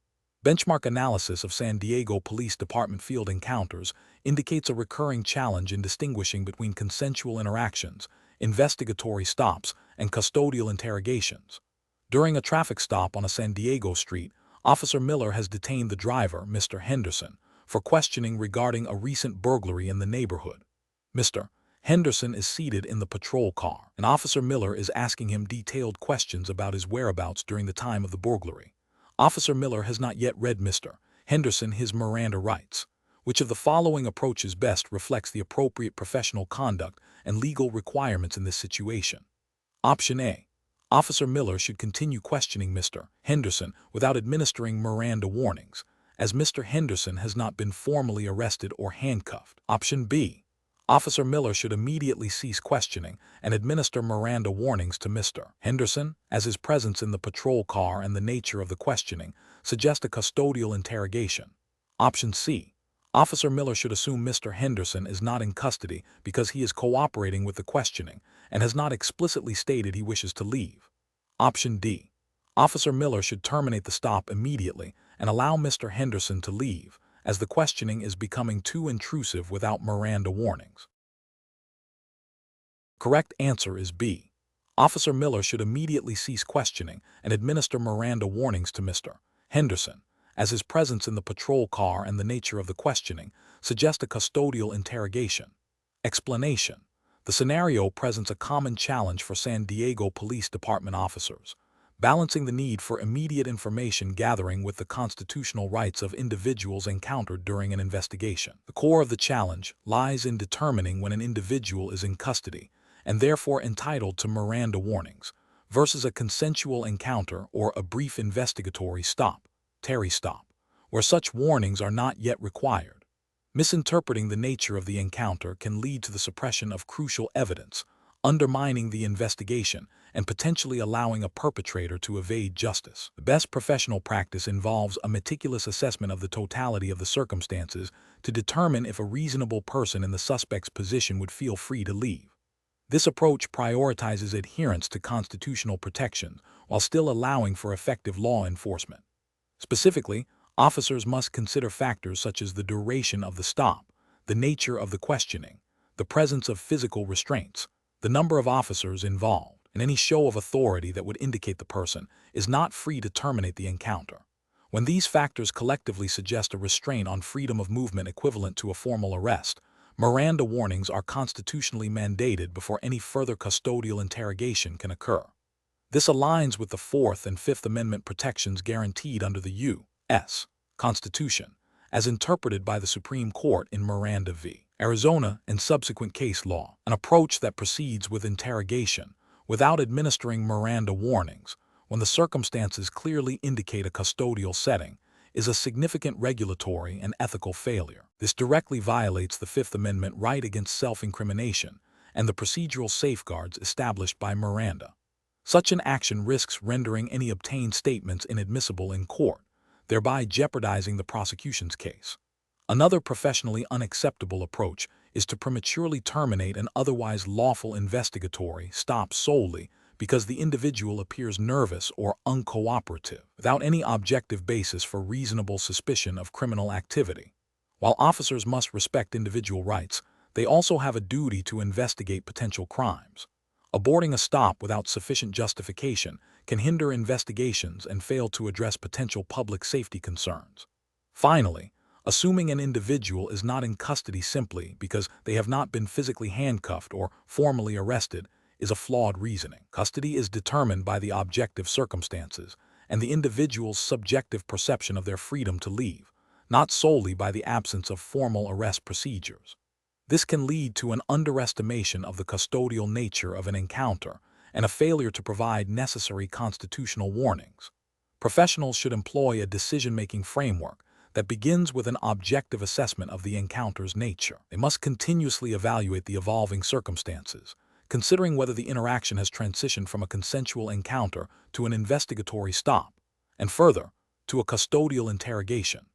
Benchmark analysis of San Diego Police Department field encounters indicates a recurring challenge in distinguishing between consensual interactions, investigatory stops, and custodial interrogations. During a traffic stop on a San Diego street, Officer Miller has detained the driver, Mr. Henderson, for questioning regarding a recent burglary in the neighborhood. Mr. Henderson is seated in the patrol car, and Officer Miller is asking him detailed questions about his whereabouts during the time of the burglary. Officer Miller has not yet read Mr. Henderson his Miranda rights. Which of the following approaches best reflects the appropriate professional conduct and legal requirements in this situation? Option A. Officer Miller should continue questioning Mr. Henderson without administering Miranda warnings, as Mr. Henderson has not been formally arrested or handcuffed. Option B. Officer Miller should immediately cease questioning and administer Miranda warnings to Mr. Henderson, as his presence in the patrol car and the nature of the questioning suggest a custodial interrogation. Option C. Officer Miller should assume Mr. Henderson is not in custody because he is cooperating with the questioning and has not explicitly stated he wishes to leave. Option D. Officer Miller should terminate the stop immediately and allow Mr. Henderson to leave, as the questioning is becoming too intrusive without Miranda warnings. Correct answer is B. Officer Miller should immediately cease questioning and administer Miranda warnings to Mr. Henderson, as his presence in the patrol car and the nature of the questioning suggest a custodial interrogation. Explanation. The scenario presents a common challenge for San Diego Police Department officers, balancing the need for immediate information gathering with the constitutional rights of individuals encountered during an investigation. The core of the challenge lies in determining when an individual is in custody and therefore entitled to Miranda warnings versus a consensual encounter or a brief investigatory stop, Terry stop, where such warnings are not yet required. Misinterpreting the nature of the encounter can lead to the suppression of crucial evidence, undermining the investigation, and potentially allowing a perpetrator to evade justice. The best professional practice involves a meticulous assessment of the totality of the circumstances to determine if a reasonable person in the suspect's position would feel free to leave. This approach prioritizes adherence to constitutional protections while still allowing for effective law enforcement. Specifically, officers must consider factors such as the duration of the stop, the nature of the questioning, the presence of physical restraints, the number of officers involved, and any show of authority that would indicate the person is not free to terminate the encounter. When these factors collectively suggest a restraint on freedom of movement equivalent to a formal arrest, Miranda warnings are constitutionally mandated before any further custodial interrogation can occur. This aligns with the Fourth and Fifth Amendment protections guaranteed under the U.S. Constitution, as interpreted by the Supreme Court in Miranda v. Arizona and subsequent case law. An approach that proceeds with interrogation without administering Miranda warnings when the circumstances clearly indicate a custodial setting is a significant regulatory and ethical failure. This directly violates the Fifth Amendment right against self-incrimination and the procedural safeguards established by Miranda. Such an action risks rendering any obtained statements inadmissible in court, thereby jeopardizing the prosecution's case. Another professionally unacceptable approach is to prematurely terminate an otherwise lawful investigatory stop solely because the individual appears nervous or uncooperative, without any objective basis for reasonable suspicion of criminal activity. While officers must respect individual rights, they also have a duty to investigate potential crimes. Aborting a stop without sufficient justification can hinder investigations and fail to address potential public safety concerns. Finally, assuming an individual is not in custody simply because they have not been physically handcuffed or formally arrested is a flawed reasoning. Custody is determined by the objective circumstances and the individual's subjective perception of their freedom to leave, not solely by the absence of formal arrest procedures. This can lead to an underestimation of the custodial nature of an encounter and a failure to provide necessary constitutional warnings. Professionals should employ a decision-making framework that begins with an objective assessment of the encounter's nature. They must continuously evaluate the evolving circumstances, considering whether the interaction has transitioned from a consensual encounter to an investigatory stop, and further, to a custodial interrogation.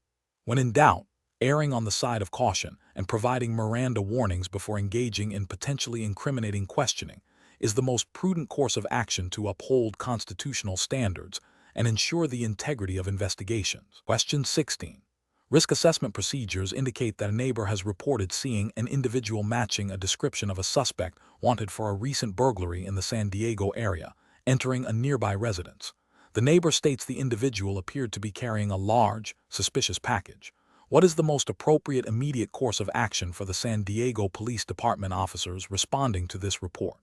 When in doubt, erring on the side of caution and providing Miranda warnings before engaging in potentially incriminating questioning is the most prudent course of action to uphold constitutional standards and ensure the integrity of investigations. Question 16. Risk assessment procedures indicate that a neighbor has reported seeing an individual matching a description of a suspect wanted for a recent burglary in the San Diego area, entering a nearby residence. The neighbor states the individual appeared to be carrying a large, suspicious package. What is the most appropriate immediate course of action for the San Diego Police Department officers responding to this report?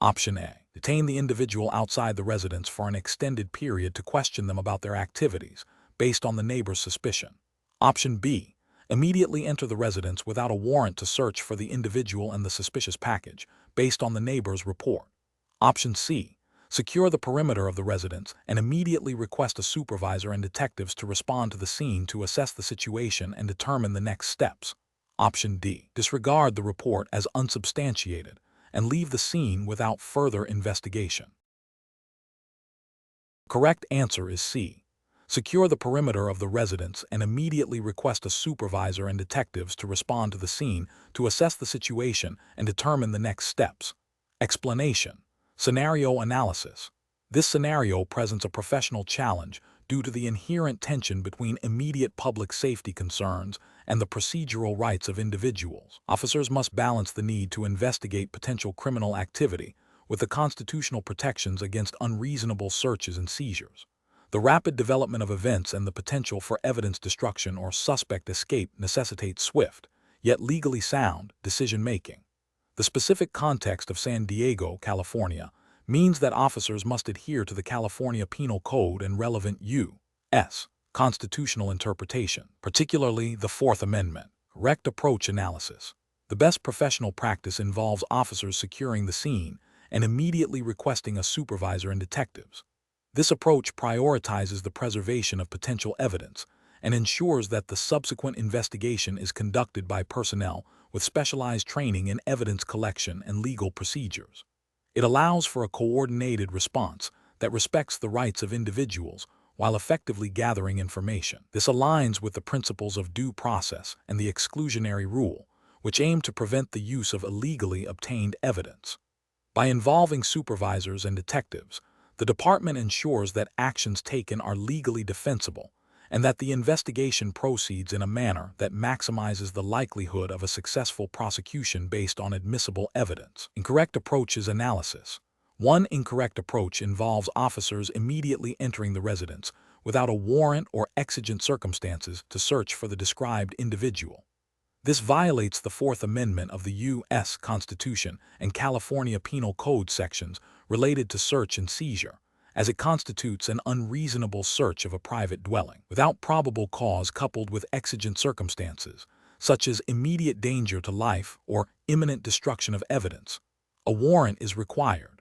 Option A. Detain the individual outside the residence for an extended period to question them about their activities, based on the neighbor's suspicion. Option B. Immediately enter the residence without a warrant to search for the individual and the suspicious package, based on the neighbor's report. Option C. Secure the perimeter of the residence and immediately request a supervisor and detectives to respond to the scene to assess the situation and determine the next steps. Option D. Disregard the report as unsubstantiated and leave the scene without further investigation. Correct answer is C. Secure the perimeter of the residence and immediately request a supervisor and detectives to respond to the scene to assess the situation and determine the next steps. Explanation. Scenario analysis. This scenario presents a professional challenge due to the inherent tension between immediate public safety concerns and the procedural rights of individuals. Officers must balance the need to investigate potential criminal activity with the constitutional protections against unreasonable searches and seizures. The rapid development of events and the potential for evidence destruction or suspect escape necessitate swift, yet legally sound, decision-making. The specific context of San Diego, California, means that officers must adhere to the California Penal Code and relevant U.S. constitutional interpretation, particularly the Fourth Amendment. Correct approach analysis. The best professional practice involves officers securing the scene and immediately requesting a supervisor and detectives. This approach prioritizes the preservation of potential evidence and ensures that the subsequent investigation is conducted by personnel with specialized training in evidence collection and legal procedures. It allows for a coordinated response that respects the rights of individuals while effectively gathering information. This aligns with the principles of due process and the exclusionary rule, which aim to prevent the use of illegally obtained evidence. By involving supervisors and detectives, the department ensures that actions taken are legally defensible and that the investigation proceeds in a manner that maximizes the likelihood of a successful prosecution based on admissible evidence. Incorrect approach is analysis. One incorrect approach involves officers immediately entering the residence without a warrant or exigent circumstances to search for the described individual. This violates the Fourth Amendment of the U.S. Constitution and California Penal Code sections related to search and seizure, as it constitutes an unreasonable search of a private dwelling. Without probable cause coupled with exigent circumstances, such as immediate danger to life or imminent destruction of evidence, a warrant is required.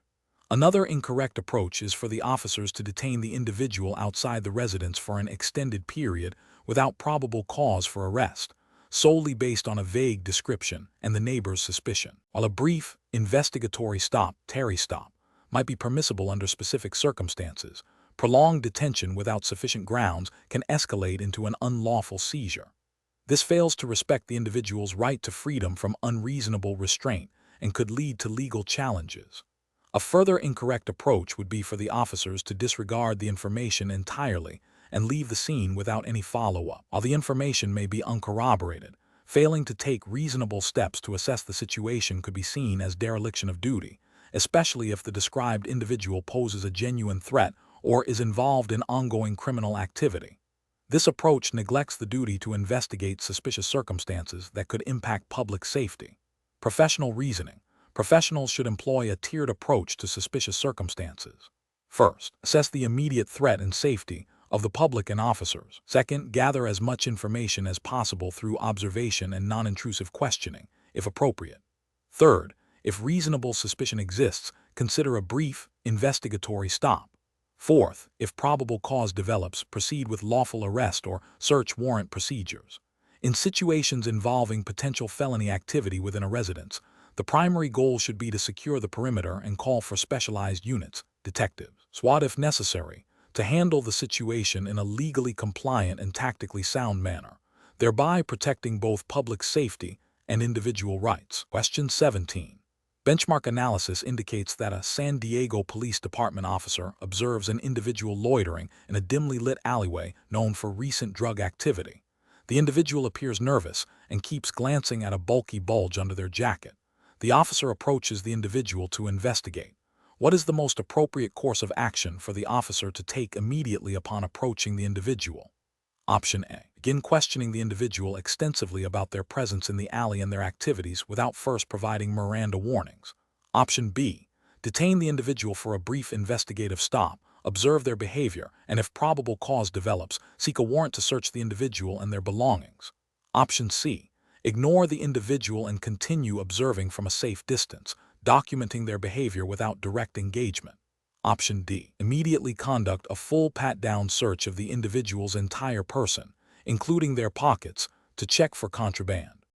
Another incorrect approach is for the officers to detain the individual outside the residence for an extended period without probable cause for arrest, solely based on a vague description and the neighbor's suspicion. While a brief, investigatory stop, Terry stop, might be permissible under specific circumstances, prolonged detention without sufficient grounds can escalate into an unlawful seizure. This fails to respect the individual's right to freedom from unreasonable restraint and could lead to legal challenges. A further incorrect approach would be for the officers to disregard the information entirely and leave the scene without any follow-up. While the information may be uncorroborated, failing to take reasonable steps to assess the situation could be seen as dereliction of duty, especially if the described individual poses a genuine threat or is involved in ongoing criminal activity. This approach neglects the duty to investigate suspicious circumstances that could impact public safety. Professional reasoning. Professionals should employ a tiered approach to suspicious circumstances. First, assess the immediate threat and safety of the public and officers. Second, gather as much information as possible through observation and non-intrusive questioning, if appropriate. Third, if reasonable suspicion exists, consider a brief, investigatory stop. Fourth, if probable cause develops, proceed with lawful arrest or search warrant procedures. In situations involving potential felony activity within a residence, The primary goal should be to secure the perimeter and call for specialized units, detectives, SWAT if necessary, to handle the situation in a legally compliant and tactically sound manner, thereby protecting both public safety and individual rights. Question 17. Benchmark analysis indicates that a San Diego Police Department officer observes an individual loitering in a dimly lit alleyway known for recent drug activity. The individual appears nervous and keeps glancing at a bulky bulge under their jacket. The officer approaches the individual to investigate. What is the most appropriate course of action for the officer to take immediately upon approaching the individual? Option A. Begin questioning the individual extensively about their presence in the alley and their activities without first providing Miranda warnings. Option B. Detain the individual for a brief investigative stop, observe their behavior, and if probable cause develops, seek a warrant to search the individual and their belongings. Option C. Ignore the individual and continue observing from a safe distance, documenting their behavior without direct engagement. Option D. Immediately conduct a full pat-down search of the individual's entire person, including their pockets, to check for contraband.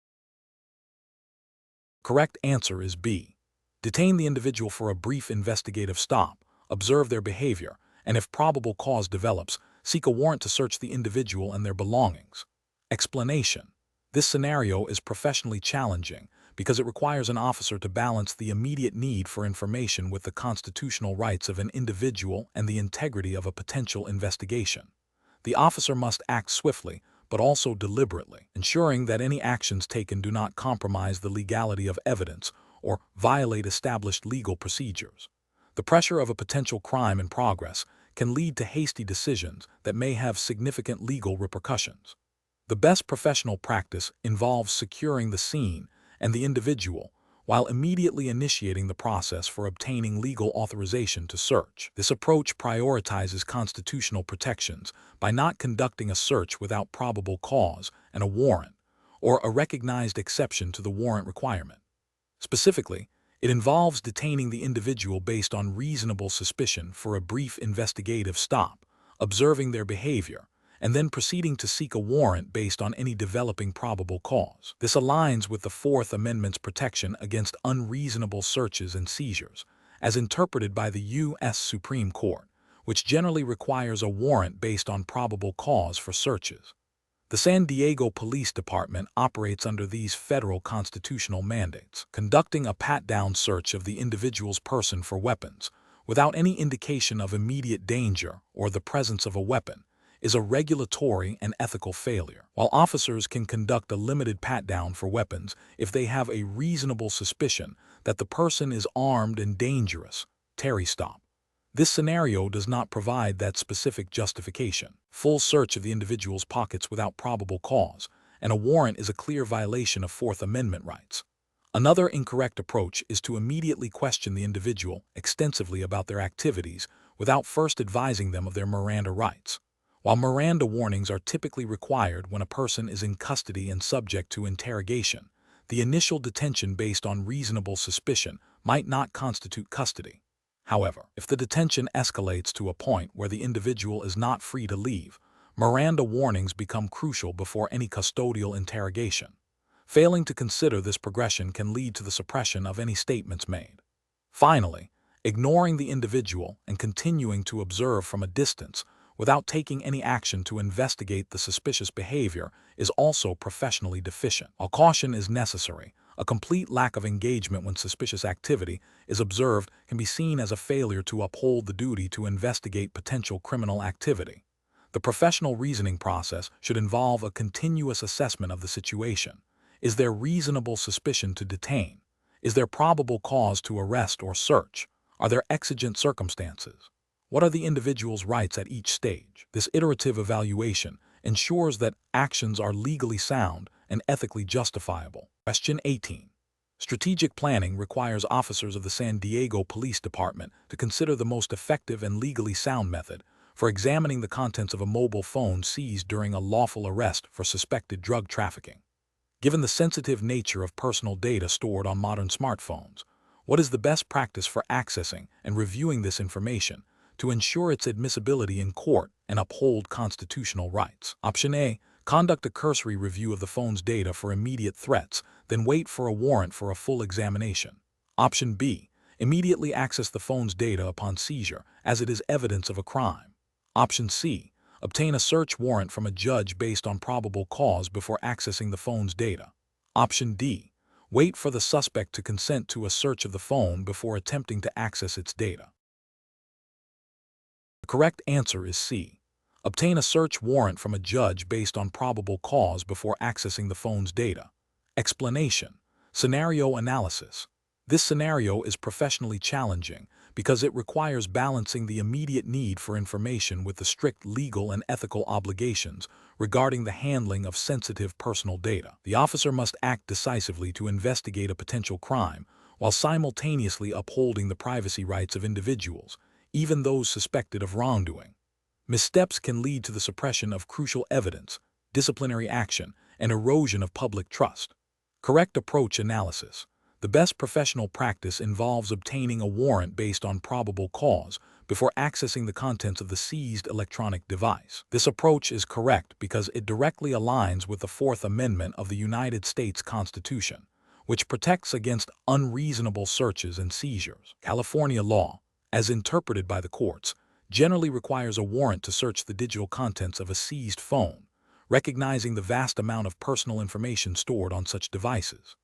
Correct answer is B. Detain the individual for a brief investigative stop, observe their behavior, and if probable cause develops, seek a warrant to search the individual and their belongings. Explanation. This scenario is professionally challenging because it requires an officer to balance the immediate need for information with the constitutional rights of an individual and the integrity of a potential investigation. The officer must act swiftly, but also deliberately, ensuring that any actions taken do not compromise the legality of evidence or violate established legal procedures. The pressure of a potential crime in progress can lead to hasty decisions that may have significant legal repercussions. The best professional practice involves securing the scene and the individual while immediately initiating the process for obtaining legal authorization to search. This approach prioritizes constitutional protections by not conducting a search without probable cause and a warrant, or a recognized exception to the warrant requirement. Specifically, it involves detaining the individual based on reasonable suspicion for a brief investigative stop, observing their behavior, and then proceeding to seek a warrant based on any developing probable cause. This aligns with the Fourth Amendment's protection against unreasonable searches and seizures, as interpreted by the U.S. Supreme Court, which generally requires a warrant based on probable cause for searches. The San Diego Police Department operates under these federal constitutional mandates. Conducting a pat-down search of the individual's person for weapons, without any indication of immediate danger or the presence of a weapon, is a regulatory and ethical failure. While officers can conduct a limited pat-down for weapons if they have a reasonable suspicion that the person is armed and dangerous, Terry stop. This scenario does not provide that specific justification. Full search of the individual's pockets without probable cause, and a warrant is a clear violation of Fourth Amendment rights. Another incorrect approach is to immediately question the individual extensively about their activities without first advising them of their Miranda rights. While Miranda warnings are typically required when a person is in custody and subject to interrogation, the initial detention based on reasonable suspicion might not constitute custody. However, if the detention escalates to a point where the individual is not free to leave, Miranda warnings become crucial before any custodial interrogation. Failing to consider this progression can lead to the suppression of any statements made. Finally, ignoring the individual and continuing to observe from a distance without taking any action to investigate the suspicious behavior is also professionally deficient. While caution is necessary, a complete lack of engagement when suspicious activity is observed can be seen as a failure to uphold the duty to investigate potential criminal activity. The professional reasoning process should involve a continuous assessment of the situation. Is there reasonable suspicion to detain? Is there probable cause to arrest or search? Are there exigent circumstances? What are the individual's rights at each stage? This iterative evaluation ensures that actions are legally sound and ethically justifiable. Question 18. Strategic planning requires officers of the San Diego Police Department to consider the most effective and legally sound method for examining the contents of a mobile phone seized during a lawful arrest for suspected drug trafficking. Given the sensitive nature of personal data stored on modern smartphones, what is the best practice for accessing and reviewing this information to ensure its admissibility in court and uphold constitutional rights? Option A. Conduct a cursory review of the phone's data for immediate threats, then wait for a warrant for a full examination. Option B. Immediately access the phone's data upon seizure, as it is evidence of a crime. Option C. Obtain a search warrant from a judge based on probable cause before accessing the phone's data. Option D. Wait for the suspect to consent to a search of the phone before attempting to access its data. The correct answer is C. Obtain a search warrant from a judge based on probable cause before accessing the phone's data. Explanation. Scenario analysis. This scenario is professionally challenging because it requires balancing the immediate need for information with the strict legal and ethical obligations regarding the handling of sensitive personal data. The officer must act decisively to investigate a potential crime while simultaneously upholding the privacy rights of individuals, even those suspected of wrongdoing. Missteps can lead to the suppression of crucial evidence, disciplinary action, and erosion of public trust. Correct approach analysis. The best professional practice involves obtaining a warrant based on probable cause before accessing the contents of the seized electronic device. This approach is correct because it directly aligns with the Fourth Amendment of the United States Constitution, which protects against unreasonable searches and seizures. California law, as interpreted by the courts, generally requires a warrant to search the digital contents of a seized phone, recognizing the vast amount of personal information stored on such devices.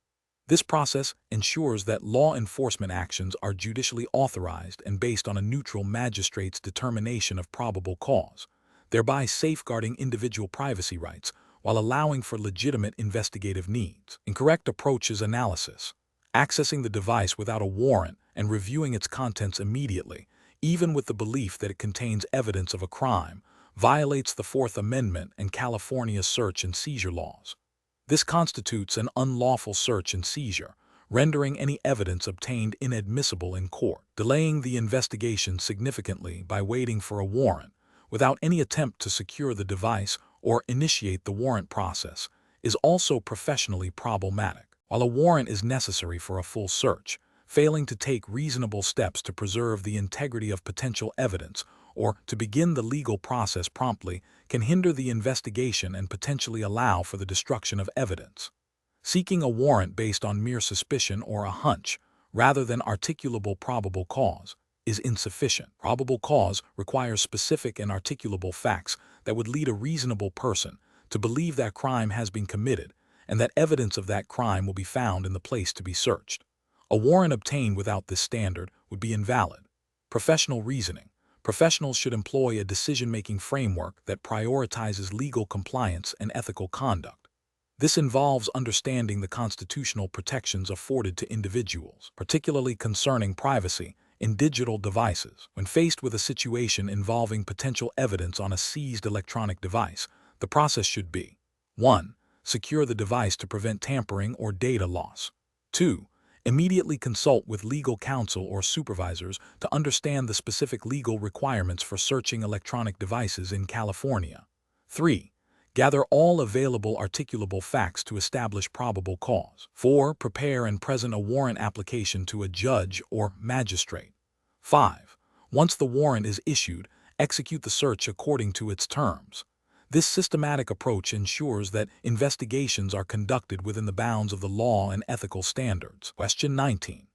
This process ensures that law enforcement actions are judicially authorized and based on a neutral magistrate's determination of probable cause, thereby safeguarding individual privacy rights while allowing for legitimate investigative needs. Incorrect approach is analysis. Accessing the device without a warrant and reviewing its contents immediately, even with the belief that it contains evidence of a crime, violates the Fourth Amendment and California's search and seizure laws. This constitutes an unlawful search and seizure, rendering any evidence obtained inadmissible in court. Delaying the investigation significantly by waiting for a warrant, without any attempt to secure the device or initiate the warrant process, is also professionally problematic. While a warrant is necessary for a full search, failing to take reasonable steps to preserve the integrity of potential evidence or to begin the legal process promptly can hinder the investigation and potentially allow for the destruction of evidence. Seeking a warrant based on mere suspicion or a hunch, rather than articulable probable cause, is insufficient. Probable cause requires specific and articulable facts that would lead a reasonable person to believe that crime has been committed and that evidence of that crime will be found in the place to be searched. A warrant obtained without this standard would be invalid. Professional reasoning. Professionals should employ a decision-making framework that prioritizes legal compliance and ethical conduct. This involves understanding the constitutional protections afforded to individuals, particularly concerning privacy, in digital devices. When faced with a situation involving potential evidence on a seized electronic device, the process should be: 1. Secure the device to prevent tampering or data loss. 2. Immediately consult with legal counsel or supervisors to understand the specific legal requirements for searching electronic devices in California. 3. Gather all available articulable facts to establish probable cause. 4. Prepare and present a warrant application to a judge or magistrate. 5. Once the warrant is issued, execute the search according to its terms. This systematic approach ensures that investigations are conducted within the bounds of the law and ethical standards. Question 19.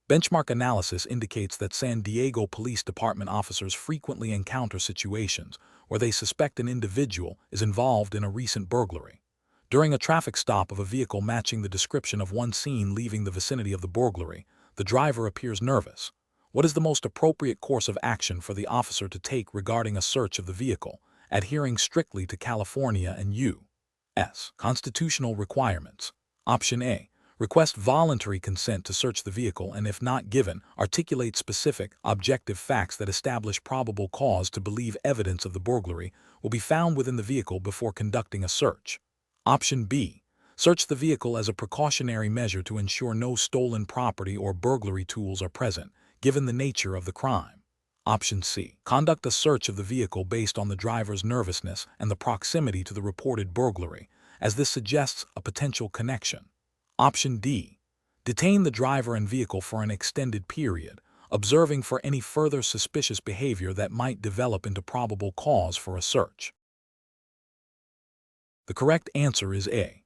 Benchmark analysis indicates that San Diego Police Department officers frequently encounter situations where they suspect an individual is involved in a recent burglary. During a traffic stop of a vehicle matching the description of one seen leaving the vicinity of the burglary, the driver appears nervous. What is the most appropriate course of action for the officer to take regarding a search of the vehicle, adhering strictly to California and U.S. constitutional requirements? Option A. Request voluntary consent to search the vehicle and, if not given, articulate specific, objective facts that establish probable cause to believe evidence of the burglary will be found within the vehicle before conducting a search. Option B. Search the vehicle as a precautionary measure to ensure no stolen property or burglary tools are present, given the nature of the crime. Option C. Conduct a search of the vehicle based on the driver's nervousness and the proximity to the reported burglary, as this suggests a potential connection. Option D. Detain the driver and vehicle for an extended period, observing for any further suspicious behavior that might develop into probable cause for a search. The correct answer is A.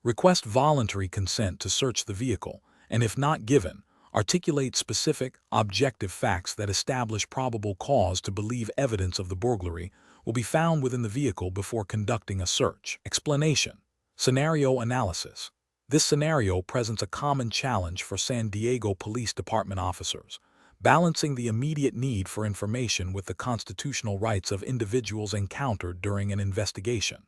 Request voluntary consent to search the vehicle, and if not given, articulate specific, objective facts that establish probable cause to believe evidence of the burglary will be found within the vehicle before conducting a search. Explanation. Scenario analysis. This scenario presents a common challenge for San Diego Police Department officers, balancing the immediate need for information with the constitutional rights of individuals encountered during an investigation.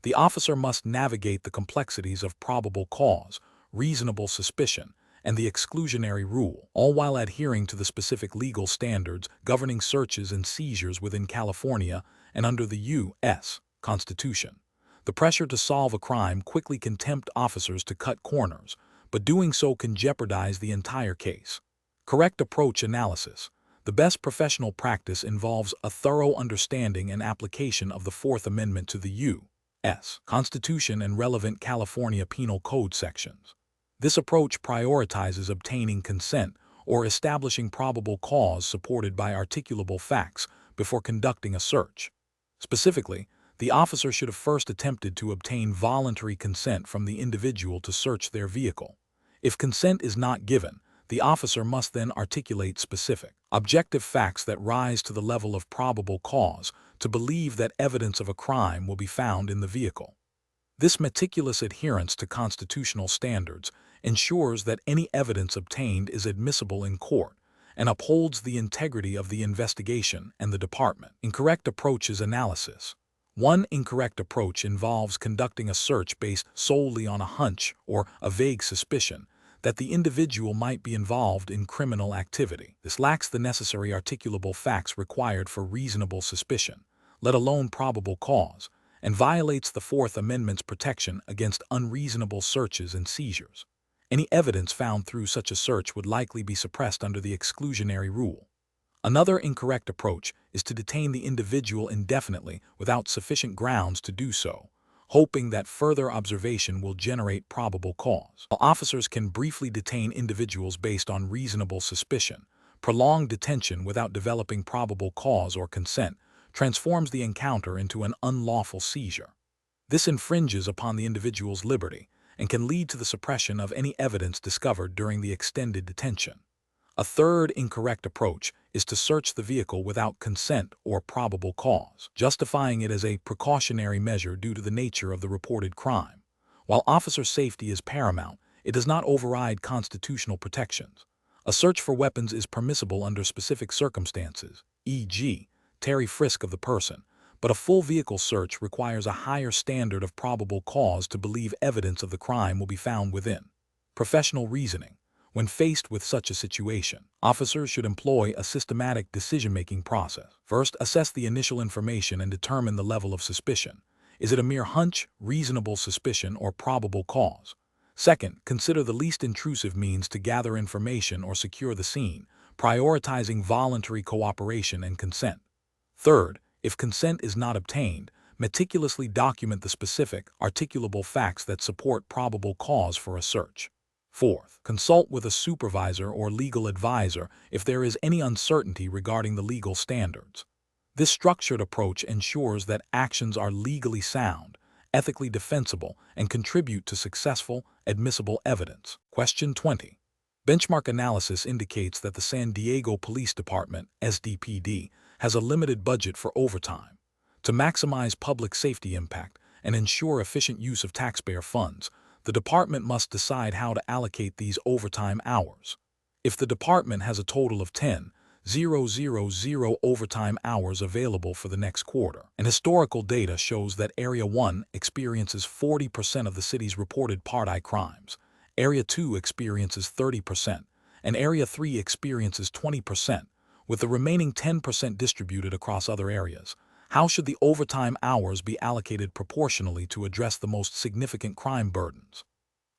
The officer must navigate the complexities of probable cause, reasonable suspicion, and the exclusionary rule, all while adhering to the specific legal standards governing searches and seizures within California and under the U.S. Constitution. The pressure to solve a crime quickly can tempt officers to cut corners, but doing so can jeopardize the entire case. Correct approach analysis. The best professional practice involves a thorough understanding and application of the Fourth Amendment to the U.S. Constitution and relevant California Penal Code sections. This approach prioritizes obtaining consent or establishing probable cause supported by articulable facts before conducting a search. Specifically, the officer should have first attempted to obtain voluntary consent from the individual to search their vehicle. If consent is not given, the officer must then articulate specific, objective facts that rise to the level of probable cause to believe that evidence of a crime will be found in the vehicle. This meticulous adherence to constitutional standards ensures that any evidence obtained is admissible in court and upholds the integrity of the investigation and the department. Incorrect approaches analysis. One incorrect approach involves conducting a search based solely on a hunch or a vague suspicion that the individual might be involved in criminal activity. This lacks the necessary articulable facts required for reasonable suspicion, let alone probable cause, and violates the Fourth Amendment's protection against unreasonable searches and seizures. Any evidence found through such a search would likely be suppressed under the exclusionary rule. Another incorrect approach is to detain the individual indefinitely without sufficient grounds to do so, hoping that further observation will generate probable cause. While officers can briefly detain individuals based on reasonable suspicion, prolonged detention without developing probable cause or consent transforms the encounter into an unlawful seizure. This infringes upon the individual's liberty and can lead to the suppression of any evidence discovered during the extended detention. A third incorrect approach is to search the vehicle without consent or probable cause, justifying it as a precautionary measure due to the nature of the reported crime. While officer safety is paramount, it does not override constitutional protections. A search for weapons is permissible under specific circumstances, e.g., Terry frisk of the person, but a full vehicle search requires a higher standard of probable cause to believe evidence of the crime will be found within. Professional reasoning. When faced with such a situation, officers should employ a systematic decision-making process. First, assess the initial information and determine the level of suspicion. Is it a mere hunch, reasonable suspicion, or probable cause? Second, consider the least intrusive means to gather information or secure the scene, prioritizing voluntary cooperation and consent. Third, if consent is not obtained, meticulously document the specific, articulable facts that support probable cause for a search. Fourth, consult with a supervisor or legal advisor if there is any uncertainty regarding the legal standards. This structured approach ensures that actions are legally sound, ethically defensible, and contribute to successful, admissible evidence. Question 20. Benchmark analysis indicates that the San Diego Police Department, SDPD, has a limited budget for overtime. To maximize public safety impact and ensure efficient use of taxpayer funds, the department must decide how to allocate these overtime hours. If the department has a total of 10,000 overtime hours available for the next quarter, and historical data shows that Area 1 experiences 40% of the city's reported part-I crimes, Area 2 experiences 30%, and Area 3 experiences 20%, with the remaining 10% distributed across other areas. How should the overtime hours be allocated proportionally to address the most significant crime burdens?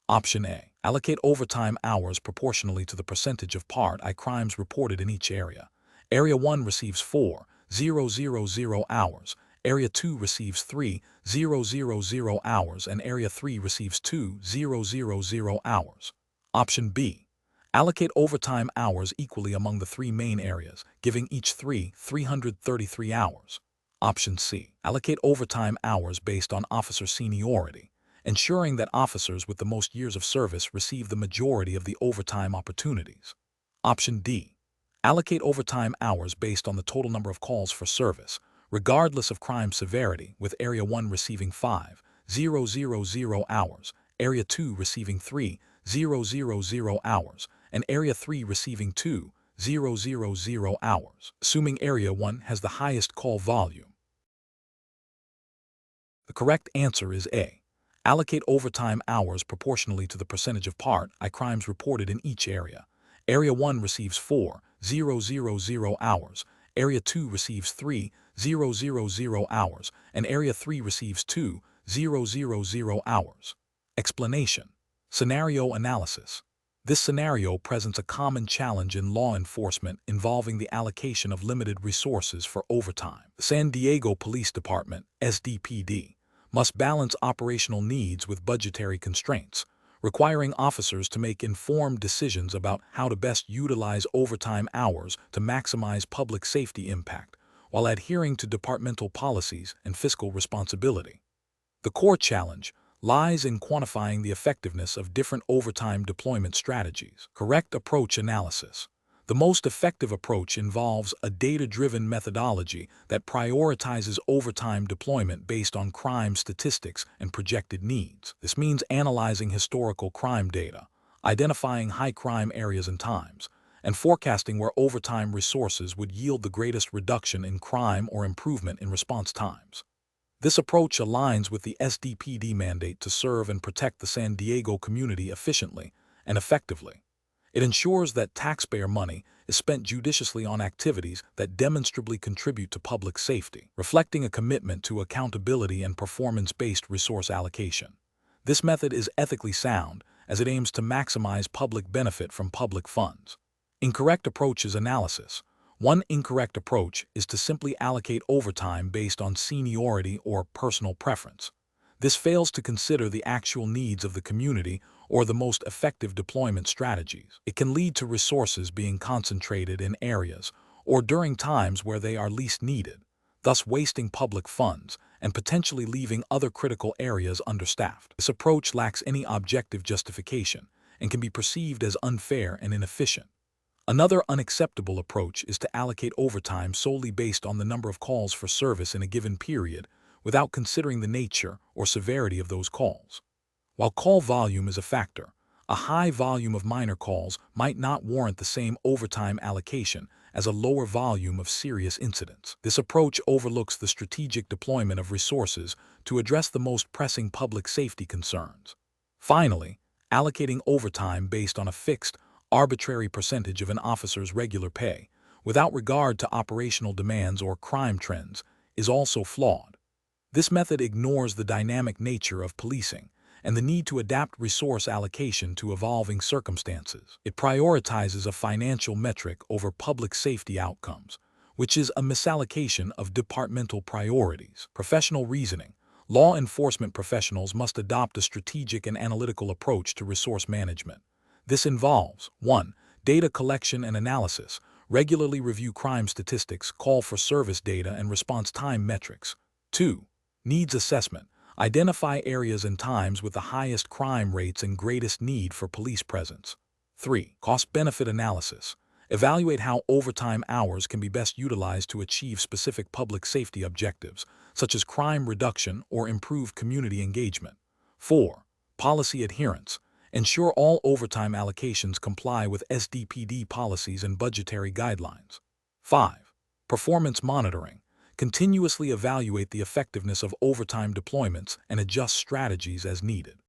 Option A. Allocate overtime hours proportionally to the percentage of part-I crimes reported in each area. Area 1 receives 4,000 hours, Area 2 receives 3,000 hours, and Area 3 receives 2,000 hours. Option B. Allocate overtime hours equally among the three main areas, giving each 333 hours. Option C. Allocate overtime hours based on officer seniority, ensuring that officers with the most years of service receive the majority of the overtime opportunities. Option D. Allocate overtime hours based on the total number of calls for service, regardless of crime severity, with Area 1 receiving 5,000 hours, Area 2 receiving 3,000 hours, and Area 3 receiving 2,000 hours, assuming Area 1 has the highest call volume. The correct answer is A. Allocate overtime hours proportionally to the percentage of Part I crimes reported in each area. Area 1 receives 4,000 hours, Area 2 receives 3,000 hours, and Area 3 receives 2,000 hours. Explanation. Scenario analysis. This scenario presents a common challenge in law enforcement involving the allocation of limited resources for overtime. The San Diego Police Department, SDPD, must balance operational needs with budgetary constraints, requiring officers to make informed decisions about how to best utilize overtime hours to maximize public safety impact, while adhering to departmental policies and fiscal responsibility. The core challenge lies in quantifying the effectiveness of different overtime deployment strategies. Correct approach analysis. The most effective approach involves a data-driven methodology that prioritizes overtime deployment based on crime statistics and projected needs. This means analyzing historical crime data, identifying high crime areas and times, and forecasting where overtime resources would yield the greatest reduction in crime or improvement in response times. This approach aligns with the SDPD mandate to serve and protect the San Diego community efficiently and effectively. It ensures that taxpayer money is spent judiciously on activities that demonstrably contribute to public safety, reflecting a commitment to accountability and performance-based resource allocation. This method is ethically sound as it aims to maximize public benefit from public funds. Incorrect approaches analysis. One incorrect approach is to simply allocate overtime based on seniority or personal preference. This fails to consider the actual needs of the community or the most effective deployment strategies. It can lead to resources being concentrated in areas or during times where they are least needed, thus wasting public funds and potentially leaving other critical areas understaffed. This approach lacks any objective justification and can be perceived as unfair and inefficient. Another unacceptable approach is to allocate overtime solely based on the number of calls for service in a given period without considering the nature or severity of those calls. While call volume is a factor, a high volume of minor calls might not warrant the same overtime allocation as a lower volume of serious incidents. This approach overlooks the strategic deployment of resources to address the most pressing public safety concerns. Finally, allocating overtime based on a fixed, arbitrary percentage of an officer's regular pay, without regard to operational demands or crime trends, is also flawed. This method ignores the dynamic nature of policing and the need to adapt resource allocation to evolving circumstances. It prioritizes a financial metric over public safety outcomes, which is a misallocation of departmental priorities. Professional reasoning. Law enforcement professionals must adopt a strategic and analytical approach to resource management. This involves 1. Data collection and analysis. Regularly review crime statistics, call for service data, and response time metrics. 2. Needs assessment. Identify areas and times with the highest crime rates and greatest need for police presence. 3. Cost-benefit analysis. Evaluate how overtime hours can be best utilized to achieve specific public safety objectives, such as crime reduction or improved community engagement. 4. Policy adherence. Ensure all overtime allocations comply with SDPD policies and budgetary guidelines. 5. Performance monitoring. Continuously evaluate the effectiveness of overtime deployments and adjust strategies as needed.